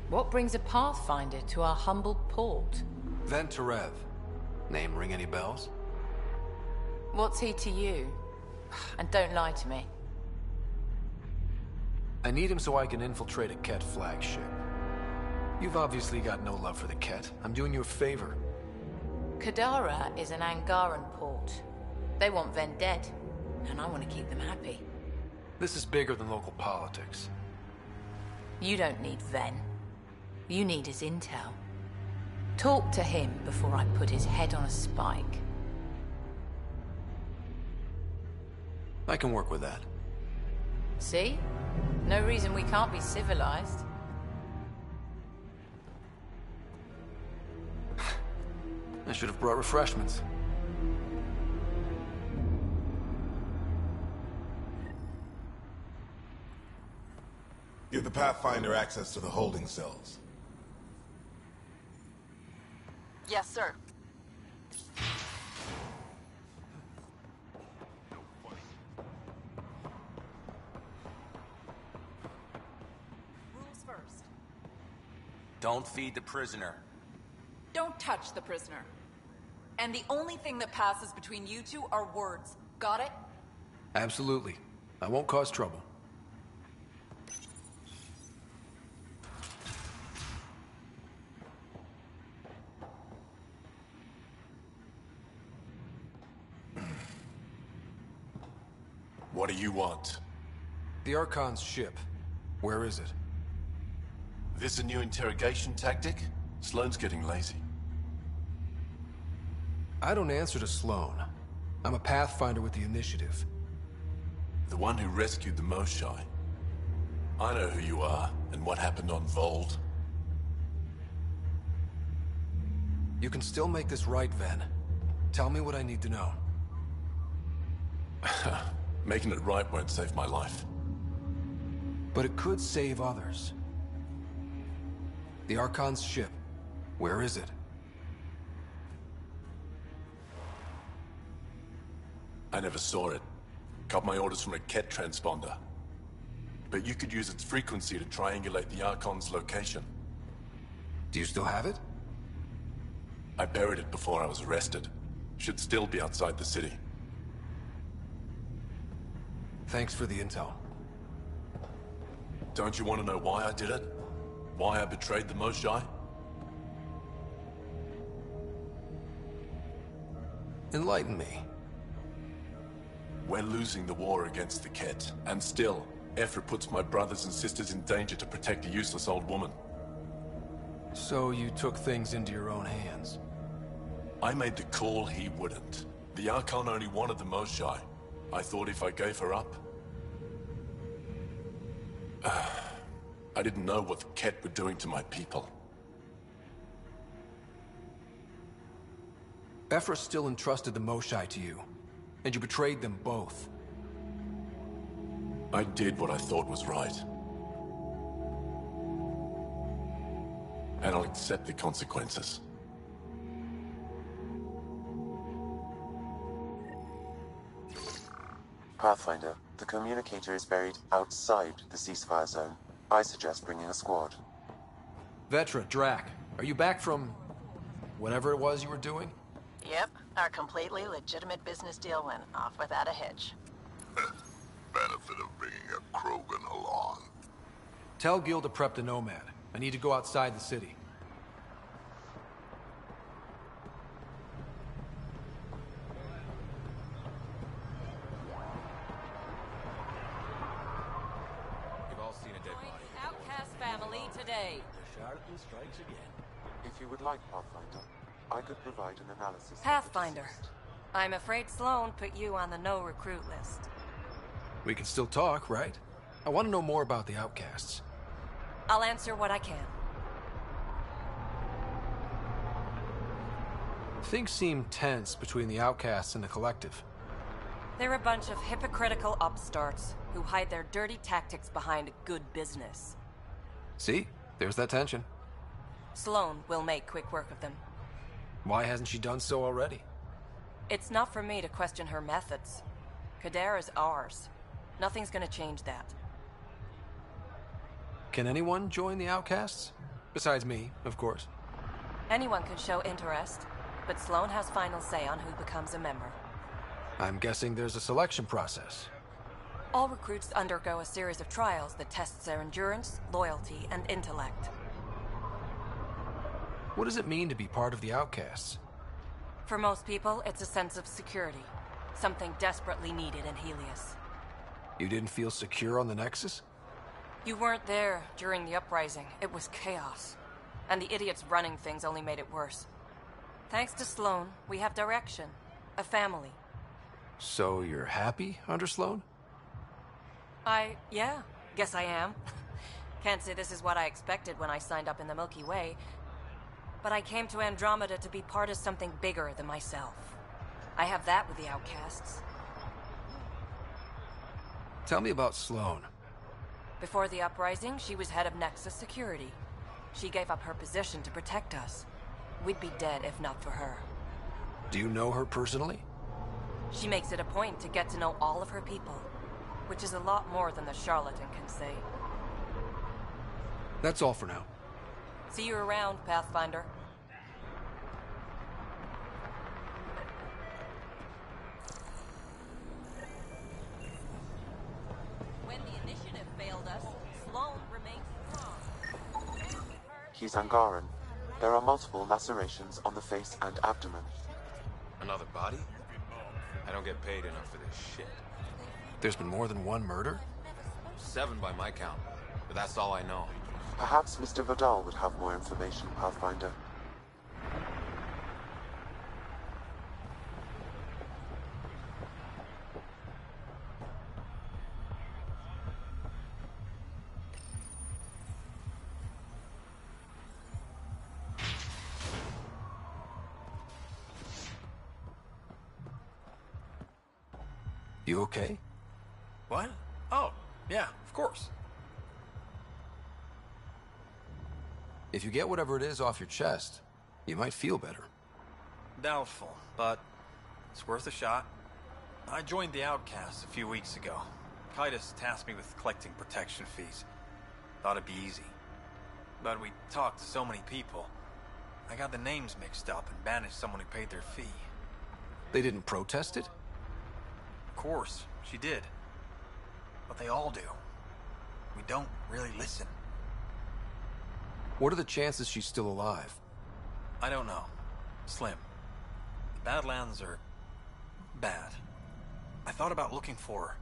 Speaker 5: what brings a Pathfinder to our humble port?
Speaker 3: Ven Terev. Name ring any bells?
Speaker 15: What's he to you? And don't lie to me.
Speaker 3: I need him so I can infiltrate a Ket flagship. You've obviously got no love for the Ket. I'm doing you a favor.
Speaker 15: Kadara is an Angaran port. They want Ven dead, and I want to keep them happy.
Speaker 3: This is bigger than local politics.
Speaker 15: You don't need Ven. You need his intel. Talk to him before I put his head on a spike.
Speaker 3: I can work with that.
Speaker 15: See? No reason we can't be civilized.
Speaker 3: I should have brought refreshments.
Speaker 21: Give the Pathfinder access to the holding cells.
Speaker 22: Yes, sir.
Speaker 23: Rules first.
Speaker 1: Don't feed the prisoner.
Speaker 22: Don't touch the prisoner. And the only thing that passes between you two are words. Got it?
Speaker 3: Absolutely. I won't cause trouble.
Speaker 21: What do you want?
Speaker 3: The Archon's ship. Where is it?
Speaker 21: This a new interrogation tactic? Sloane's getting lazy.
Speaker 3: I don't answer to Sloane. I'm a Pathfinder with the initiative.
Speaker 21: The one who rescued the Moshai. I know who you are, and what happened on Vold.
Speaker 3: You can still make this right, Ven. Tell me what I need to know.
Speaker 21: Making it right won't save my life.
Speaker 3: But it could save others. The Archon's ship. Where is it?
Speaker 21: I never saw it. Got my orders from a Ket transponder. But you could use its frequency to triangulate the Archon's location.
Speaker 3: Do you still have it?
Speaker 21: I buried it before I was arrested. Should still be outside the city.
Speaker 3: Thanks for the intel.
Speaker 21: Don't you want to know why I did it? Why I betrayed the Moshai?
Speaker 3: Enlighten me.
Speaker 21: We're losing the war against the Ket, and still, Ephra puts my brothers and sisters in danger to protect a useless old woman.
Speaker 3: So you took things into your own hands?
Speaker 21: I made the call he wouldn't. The Archon only wanted the Moshai. I thought if I gave her up... I didn't know what the Ket were doing to my people.
Speaker 3: Ephra still entrusted the Moshai to you, and you betrayed them both.
Speaker 21: I did what I thought was right. And I'll accept the consequences.
Speaker 12: Pathfinder, the communicator is buried outside the ceasefire zone. I suggest bringing a squad.
Speaker 3: Vetra, Drac, are you back from... whatever it was you were doing?
Speaker 24: Yep, our completely legitimate business deal went off without a hitch.
Speaker 6: Benefit of bringing a Krogan along.
Speaker 3: Tell Gil to prep the Nomad. I need to go outside the city.
Speaker 19: You've all seen a dead body.
Speaker 23: Outcast family today.
Speaker 19: The charlatan strikes again.
Speaker 12: If you would like, Pathfinder, I could provide an analysis.
Speaker 23: Pathfinder. I'm afraid Sloane put you on the no-recruit list.
Speaker 3: We can still talk, right? I want to know more about the Outcasts.
Speaker 23: I'll answer what I can.
Speaker 3: Things seem tense between the Outcasts and the Collective.
Speaker 23: They're a bunch of hypocritical upstarts who hide their dirty tactics behind good business.
Speaker 3: See? There's that tension.
Speaker 23: Sloane will make quick work of them.
Speaker 3: Why hasn't she done so already?
Speaker 23: It's not for me to question her methods. Kadara's ours. Nothing's gonna change that.
Speaker 3: Can anyone join the Outcasts? Besides me, of course.
Speaker 23: Anyone can show interest, but Sloane has final say on who becomes a member.
Speaker 3: I'm guessing there's a selection process.
Speaker 23: All recruits undergo a series of trials that tests their endurance, loyalty, and intellect.
Speaker 3: What does it mean to be part of the Outcasts?
Speaker 23: For most people, it's a sense of security. Something desperately needed in Helios.
Speaker 3: You didn't feel secure on the Nexus?
Speaker 23: You weren't there during the uprising. It was chaos. And the idiots running things only made it worse. Thanks to Sloan, we have direction. A family.
Speaker 3: So you're happy under Sloan?
Speaker 23: Yeah, guess I am. Can't say this is what I expected when I signed up in the Milky Way. But I came to Andromeda to be part of something bigger than myself. I have that with the Outcasts.
Speaker 3: Tell me about Sloan.
Speaker 23: Before the uprising, she was head of Nexus Security. She gave up her position to protect us. We'd be dead if not for her.
Speaker 3: Do you know her personally?
Speaker 23: She makes it a point to get to know all of her people, which is a lot more than the charlatan can say.
Speaker 3: That's all for now.
Speaker 23: See you around, Pathfinder. When the initiative failed us, Sloan remained strong.
Speaker 12: He's Angaran. There are multiple lacerations on the face and abdomen.
Speaker 19: Another body? I don't get paid enough for this shit.
Speaker 3: There's been more than one murder?
Speaker 19: 7 by my count, but that's all I know.
Speaker 12: Perhaps Mr. Vidal would have more information, Pathfinder.
Speaker 3: You okay?
Speaker 16: What? Oh, yeah, of course.
Speaker 3: If you get whatever it is off your chest, you might feel better.
Speaker 16: Doubtful, but it's worth a shot. I joined the Outcasts a few weeks ago. Titus tasked me with collecting protection fees. Thought it'd be easy. But we talked to so many people. I got the names mixed up and banished someone who paid their fee.
Speaker 3: They didn't protest it?
Speaker 16: Of course, she did. But they all do. We don't really listen.
Speaker 3: What are the chances she's still alive?
Speaker 16: I don't know. Slim. The Badlands are bad. I thought about looking for her,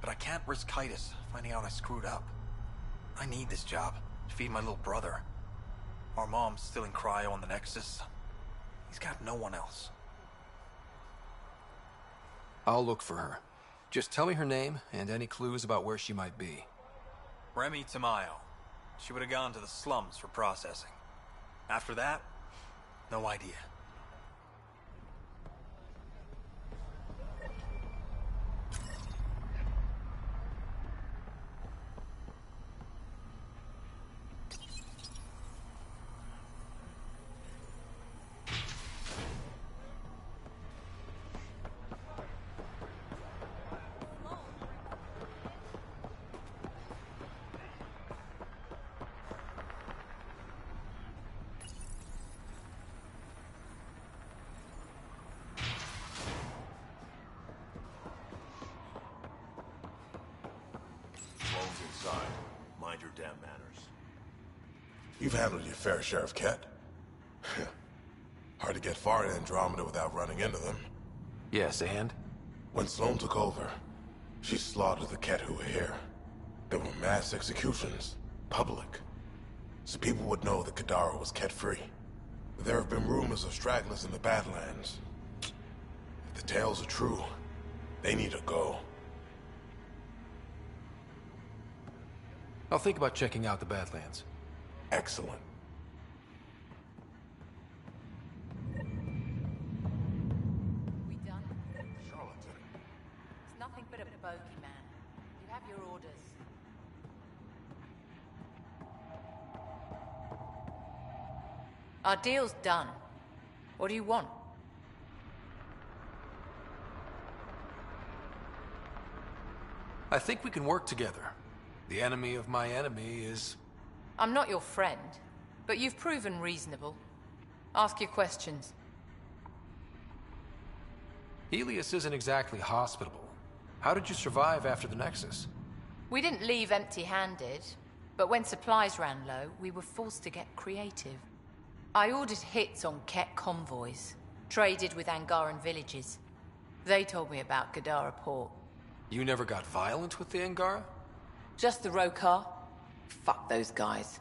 Speaker 16: but I can't risk Titus finding out I screwed up. I need this job to feed my little brother. Our mom's still in cryo on the Nexus. He's got no one else.
Speaker 3: I'll look for her. Just tell me her name and any clues about where she might be.
Speaker 16: Remy Tamayo. She would have gone to the slums for processing. After that, no idea.
Speaker 9: Mind your damn manners. You've handled your fair share of Ket. Hard to get far in Andromeda without running into them.
Speaker 3: Yes, and?
Speaker 9: When Sloan took over, she slaughtered the Ket who were here. There were mass executions, public. So people would know that Kadara was Ket-free. There have been rumors of stragglers in the Badlands. If the tales are true, they need to go.
Speaker 3: I'll think about checking out the Badlands.
Speaker 9: Excellent.
Speaker 15: We done? Charlatan. It's nothing but a bogey, man. You have your orders. Our deal's done. What do you want?
Speaker 3: I think we can work together. The enemy of my enemy is...
Speaker 15: I'm not your friend, but you've proven reasonable. Ask your questions.
Speaker 3: Helios isn't exactly hospitable. How did you survive after the Nexus?
Speaker 15: We didn't leave empty-handed, but when supplies ran low, we were forced to get creative. I ordered hits on Ket convoys, traded with Angaran villages. They told me about Gadara port.
Speaker 3: You never got violent with the Angara?
Speaker 15: Just the Rokar. Fuck those guys.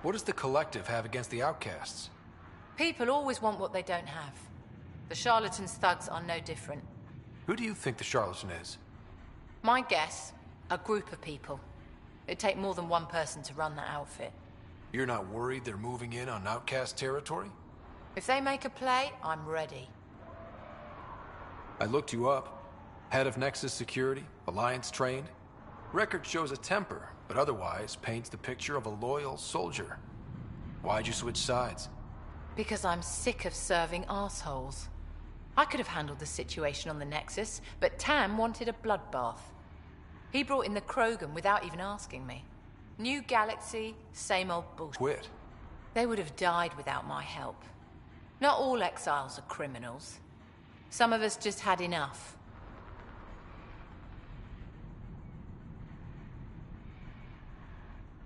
Speaker 3: What does the Collective have against the outcasts?
Speaker 15: People always want what they don't have. The Charlatans' thugs are no different.
Speaker 3: Who do you think the charlatan is?
Speaker 15: My guess, a group of people. It'd take more than one person to run that outfit.
Speaker 3: You're not worried they're moving in on outcast territory?
Speaker 15: If they make a play, I'm ready.
Speaker 3: I looked you up. Head of Nexus Security, Alliance trained. Record shows a temper, but otherwise paints the picture of a loyal soldier. Why'd you switch sides?
Speaker 15: Because I'm sick of serving assholes. I could have handled the situation on the Nexus, but Tam wanted a bloodbath. He brought in the Krogan without even asking me. New galaxy, same old bullshit.
Speaker 3: Quit.
Speaker 15: They would have died without my help. Not all exiles are criminals. Some of us just had enough.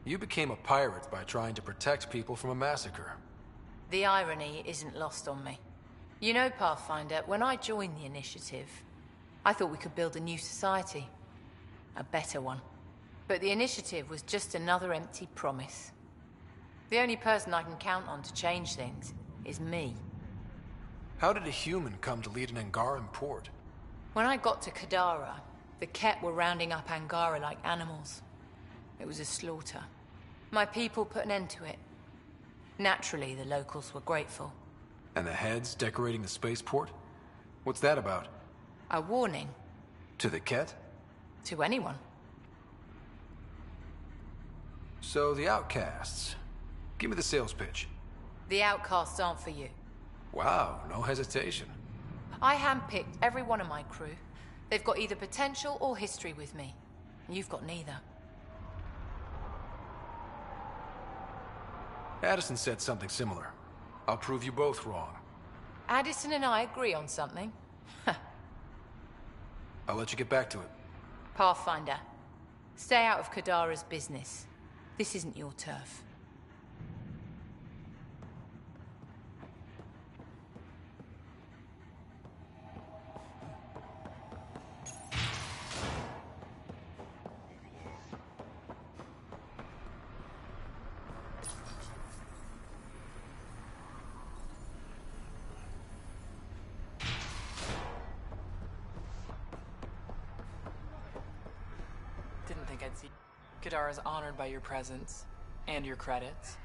Speaker 3: You became a pirate by trying to protect people from a massacre.
Speaker 15: The irony isn't lost on me. You know, Pathfinder, when I joined the Initiative, I thought we could build a new society. A better one. But the Initiative was just another empty promise. The only person I can count on to change things is me.
Speaker 3: How did a human come to lead an Angaran port?
Speaker 15: When I got to Kadara, the Ket were rounding up Angara like animals. It was a slaughter. My people put an end to it. Naturally, the locals were grateful.
Speaker 3: And the heads decorating the spaceport? What's that about?
Speaker 15: A warning.
Speaker 3: To the Ket?
Speaker 15: To anyone.
Speaker 3: So, the outcasts. Give me the sales pitch.
Speaker 15: The outcasts aren't for you.
Speaker 3: Wow, no hesitation.
Speaker 15: I handpicked every one of my crew. They've got either potential or history with me. You've got neither.
Speaker 3: Addison said something similar. I'll prove you both wrong.
Speaker 15: Addison and I agree on something.
Speaker 3: I'll let you get back to it.
Speaker 15: Pathfinder, stay out of Kadara's business. This isn't your turf.
Speaker 2: Didn't think I'd see. Kadara's honored by your presence and your credits.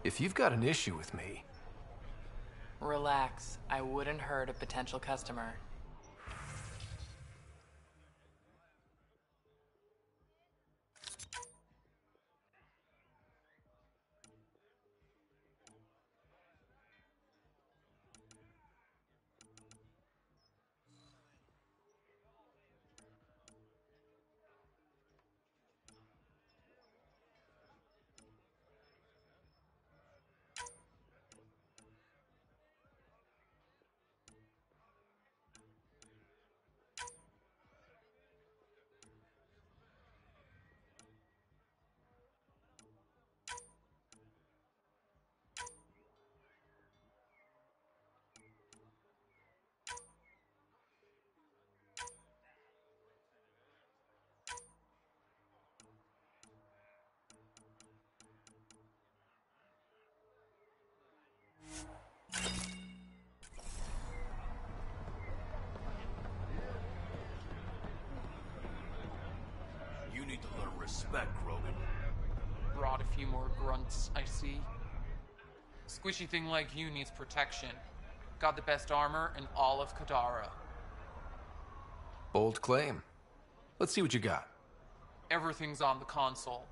Speaker 3: If you've got an issue with me...
Speaker 2: Relax. I wouldn't hurt a potential customer.
Speaker 11: You need to learn respect, Rogan.
Speaker 2: Brought a few more grunts, I see. Squishy thing like you needs protection. Got the best armor in all of Kadara.
Speaker 3: Bold claim. Let's see what you got.
Speaker 2: Everything's on the console.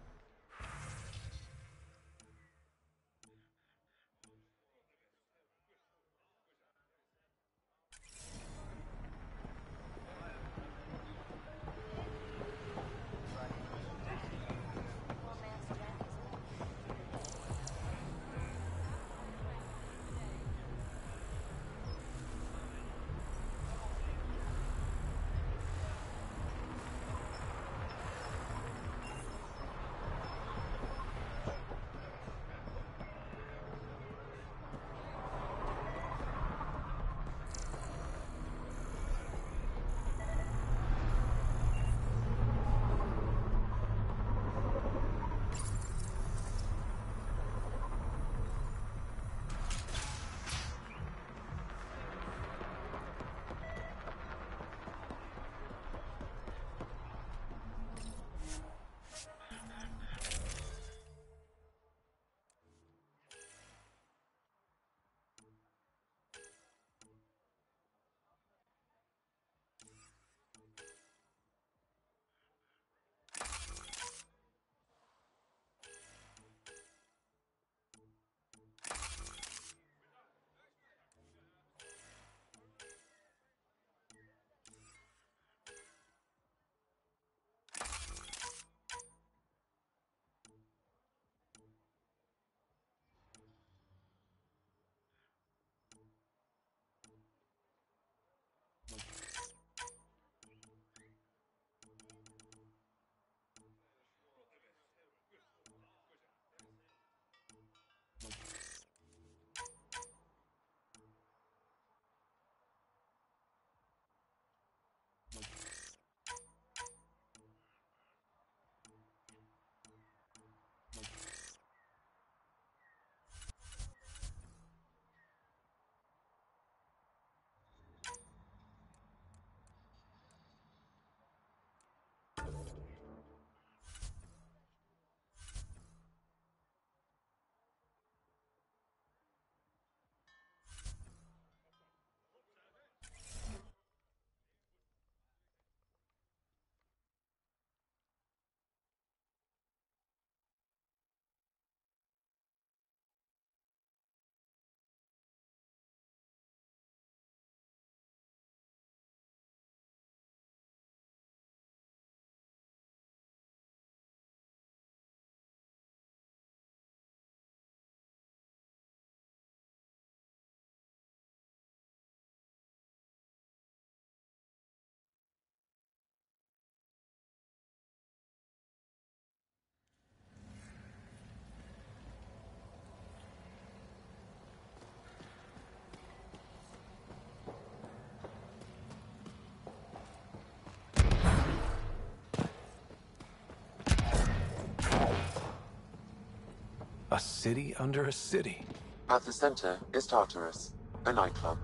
Speaker 3: A city under a city.
Speaker 12: At the center is Tartarus, a nightclub.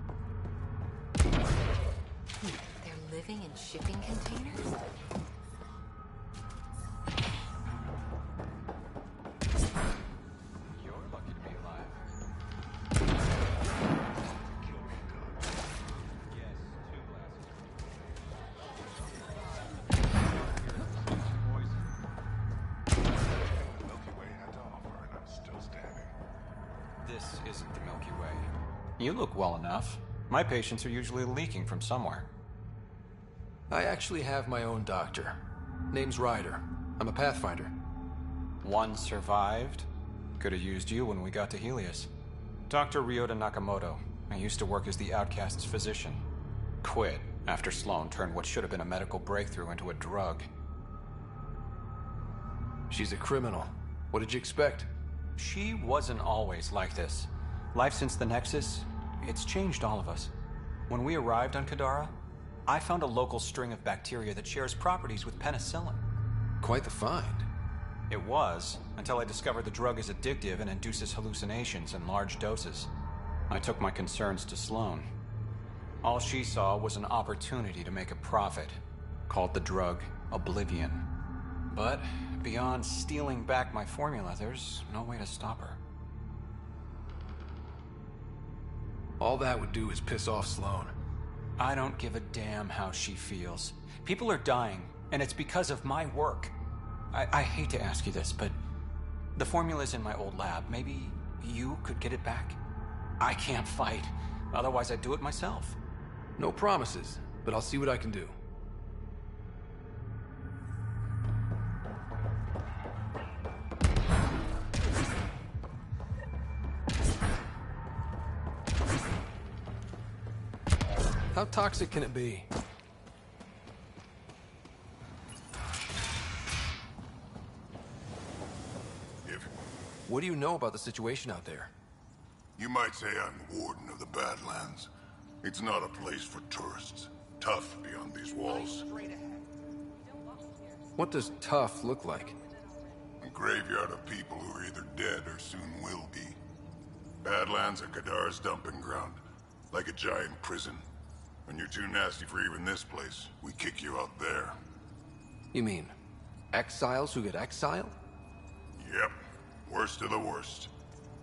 Speaker 15: They're living in shipping containers?
Speaker 8: You're lucky to be alive. This isn't the Milky Way. You look well enough. My patients are usually leaking from somewhere.
Speaker 3: I actually have my own doctor. Name's Ryder. I'm a Pathfinder.
Speaker 8: One survived. Could have used you when we got to Helios. Dr. Ryota Nakamoto. I used to work as the Outcast's physician. Quit after Sloan turned what should have been a medical breakthrough into a drug.
Speaker 3: She's a criminal. What did you expect?
Speaker 8: She wasn't always like this. Life since the Nexus, it's changed all of us. When we arrived on Kadara, I found a local string of bacteria that shares properties with penicillin.
Speaker 3: Quite the find.
Speaker 8: It was, until I discovered the drug is addictive and induces hallucinations in large doses. I took my concerns to Sloan. All she saw was an opportunity to make a profit, called the drug Oblivion. But beyond stealing back my formula, there's no way to stop her.
Speaker 3: All that would do is piss off Sloan.
Speaker 8: I don't give a damn how she feels. People are dying, and it's because of my work. I hate to ask you this, but the formula's in my old lab. Maybe you could get it back? I can't fight. Otherwise, I'd do it myself.
Speaker 3: No promises, but I'll see what I can do. How toxic can it be? What do you know about the situation out there?
Speaker 6: You might say I'm the warden of the Badlands. It's not a place for tourists. Tough beyond these walls.
Speaker 3: What does tough look like?
Speaker 6: A graveyard of people who are either dead or soon will be. Badlands are Kadara's dumping ground. Like a giant prison. When you're too nasty for even this place, we kick you out there.
Speaker 3: You mean exiles who get exiled?
Speaker 6: Yep. Worst of the worst.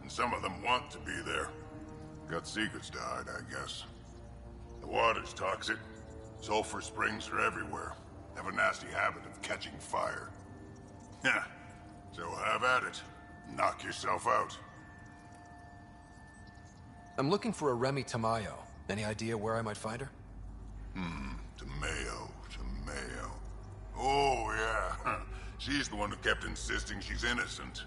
Speaker 6: And some of them want to be there. Got secrets to hide, I guess. The water's toxic. Sulfur springs are everywhere. Have a nasty habit of catching fire. Yeah. So have at it. Knock yourself out.
Speaker 3: I'm looking for a Remy Tamayo. Any idea where I might find her?
Speaker 6: Tamayo. Oh, yeah. She's the one who kept insisting she's innocent.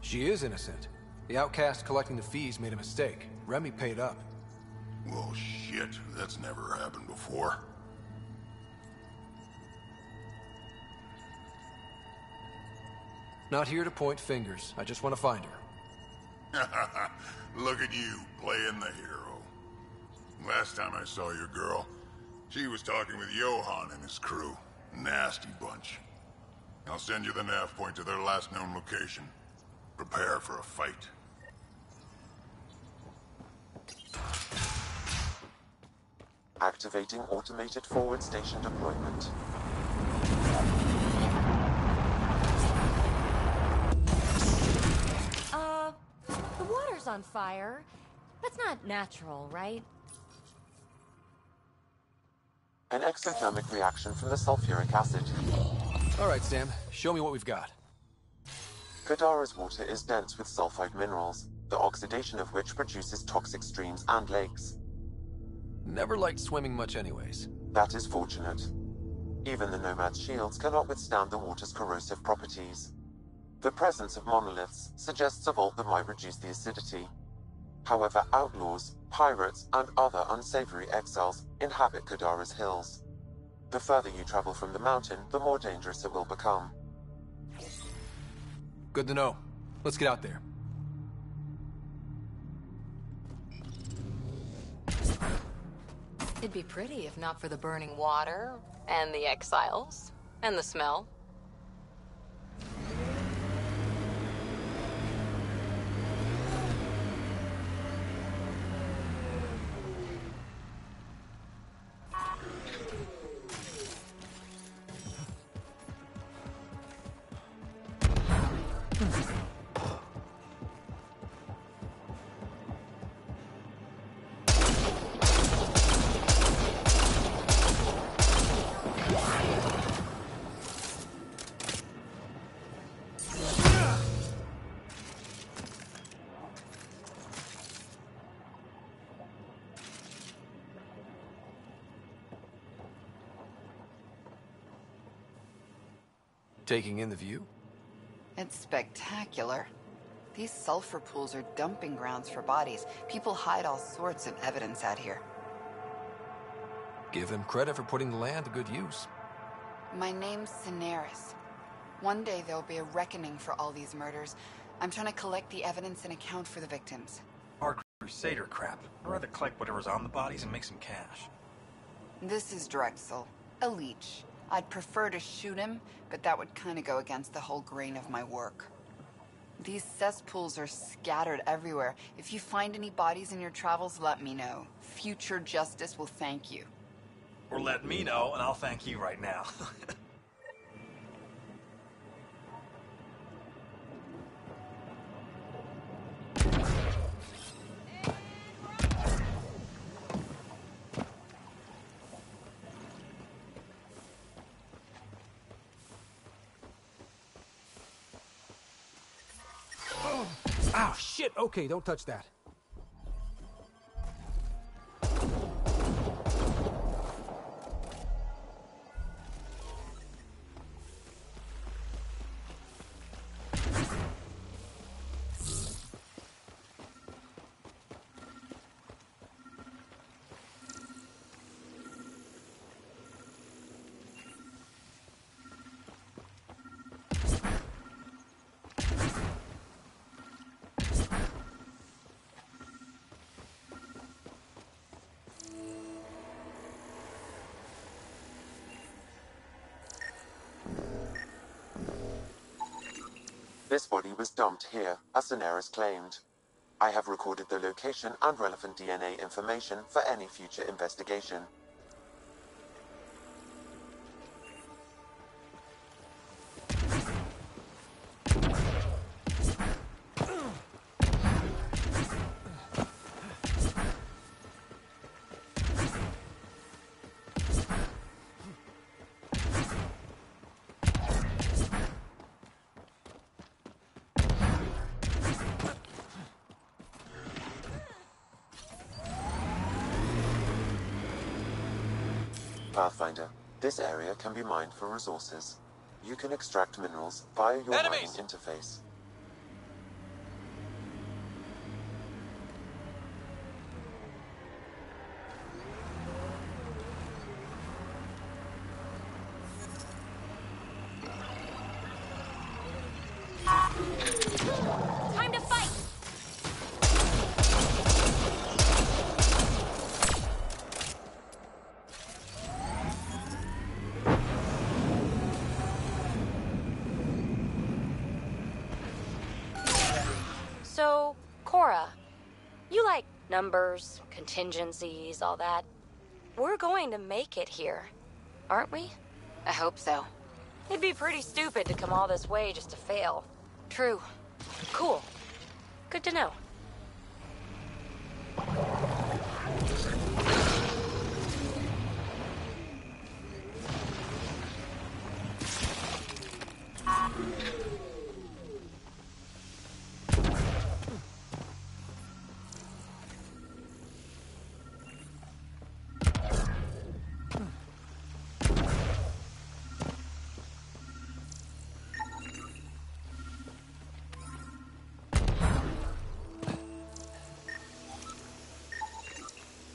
Speaker 3: She is innocent. The outcast collecting the fees made a mistake. Remy paid up.
Speaker 6: Well, shit. That's never happened before.
Speaker 3: Not here to point fingers. I just want to find her.
Speaker 6: Look at you, playing the hero. Last time I saw your girl, she was talking with Johan and his crew. Nasty bunch. I'll send you the nav point to their last known location. Prepare for a fight.
Speaker 12: Activating automated forward station deployment.
Speaker 4: The water's on fire. That's not natural, right?
Speaker 12: An exothermic reaction from the sulfuric acid.
Speaker 3: All right, Sam. Show me what we've got.
Speaker 12: Kadara's water is dense with sulfide minerals, the oxidation of which produces toxic streams and lakes.
Speaker 3: Never liked swimming much anyways.
Speaker 12: That is fortunate. Even the Nomad's shields cannot withstand the water's corrosive properties. The presence of monoliths suggests a vault that might reduce the acidity. However, outlaws, pirates, and other unsavory exiles inhabit Kadara's hills. The further you travel from the mountain, the more dangerous it will become.
Speaker 3: Good to know. Let's get out there.
Speaker 15: It'd be pretty if not for the burning water, and the exiles, and the smell.
Speaker 3: Taking in the view?
Speaker 10: It's spectacular. These sulfur pools are dumping grounds for bodies. People hide all sorts of evidence out here.
Speaker 3: Give them credit for putting the land to good use.
Speaker 10: My name's Cineris. One day there'll be a reckoning for all these murders. I'm trying to collect the evidence and account for the victims.
Speaker 13: Our Crusader crap. I'd rather collect whatever's on the bodies and make some cash.
Speaker 10: This is Drexel, a leech. I'd prefer to shoot him, but that would kind of go against the whole grain of my work. These cesspools are scattered everywhere. If you find any bodies in your travels, let me know. Future justice will thank you.
Speaker 13: Or let me know, and I'll thank you right now.
Speaker 14: Oh, shit! Okay, don't touch that.
Speaker 12: This body was dumped here, as Cineris claimed. I have recorded the location and relevant DNA information for any future investigation. Pathfinder, this area can be mined for resources. You can extract minerals via your mining interface.
Speaker 18: Time to fight!
Speaker 4: So, Cora, you like numbers, contingencies, all that. We're going to make it here, aren't we?
Speaker 10: I hope so.
Speaker 4: It'd be pretty stupid to come all this way just to fail. True. Cool. Good to know.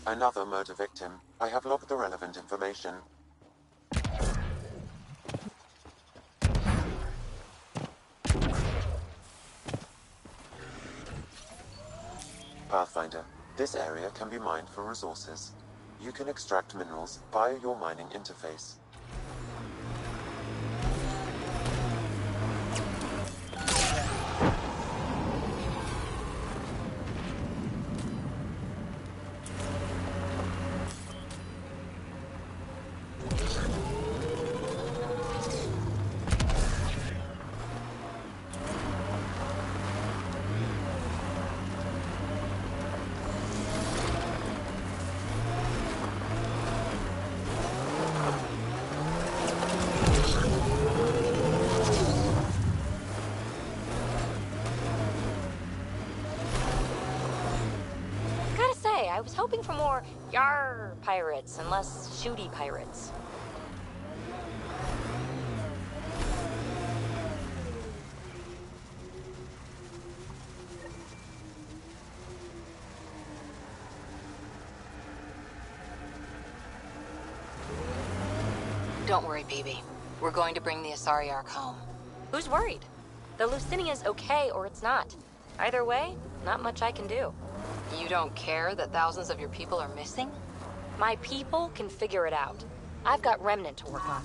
Speaker 12: Another murder victim. I have logged the relevant information. Pathfinder, this area can be mined for resources. You can extract minerals via your mining interface.
Speaker 4: I was hoping for more yar pirates and less shooty pirates.
Speaker 5: Don't worry, baby. We're going to bring the Asari Ark home.
Speaker 4: Who's worried? The Lucinia's okay or it's not. Either way, not much I can do.
Speaker 5: You don't care that thousands of your people are missing?
Speaker 4: My people can figure it out. I've got Remnant to work on.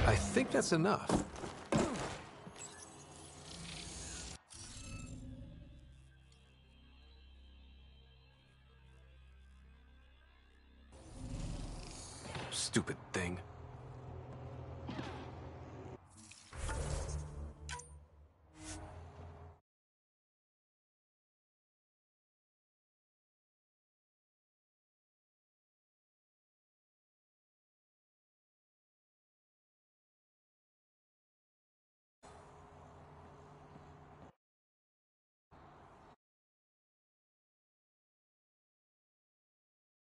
Speaker 3: I think that's enough. Stupid thing.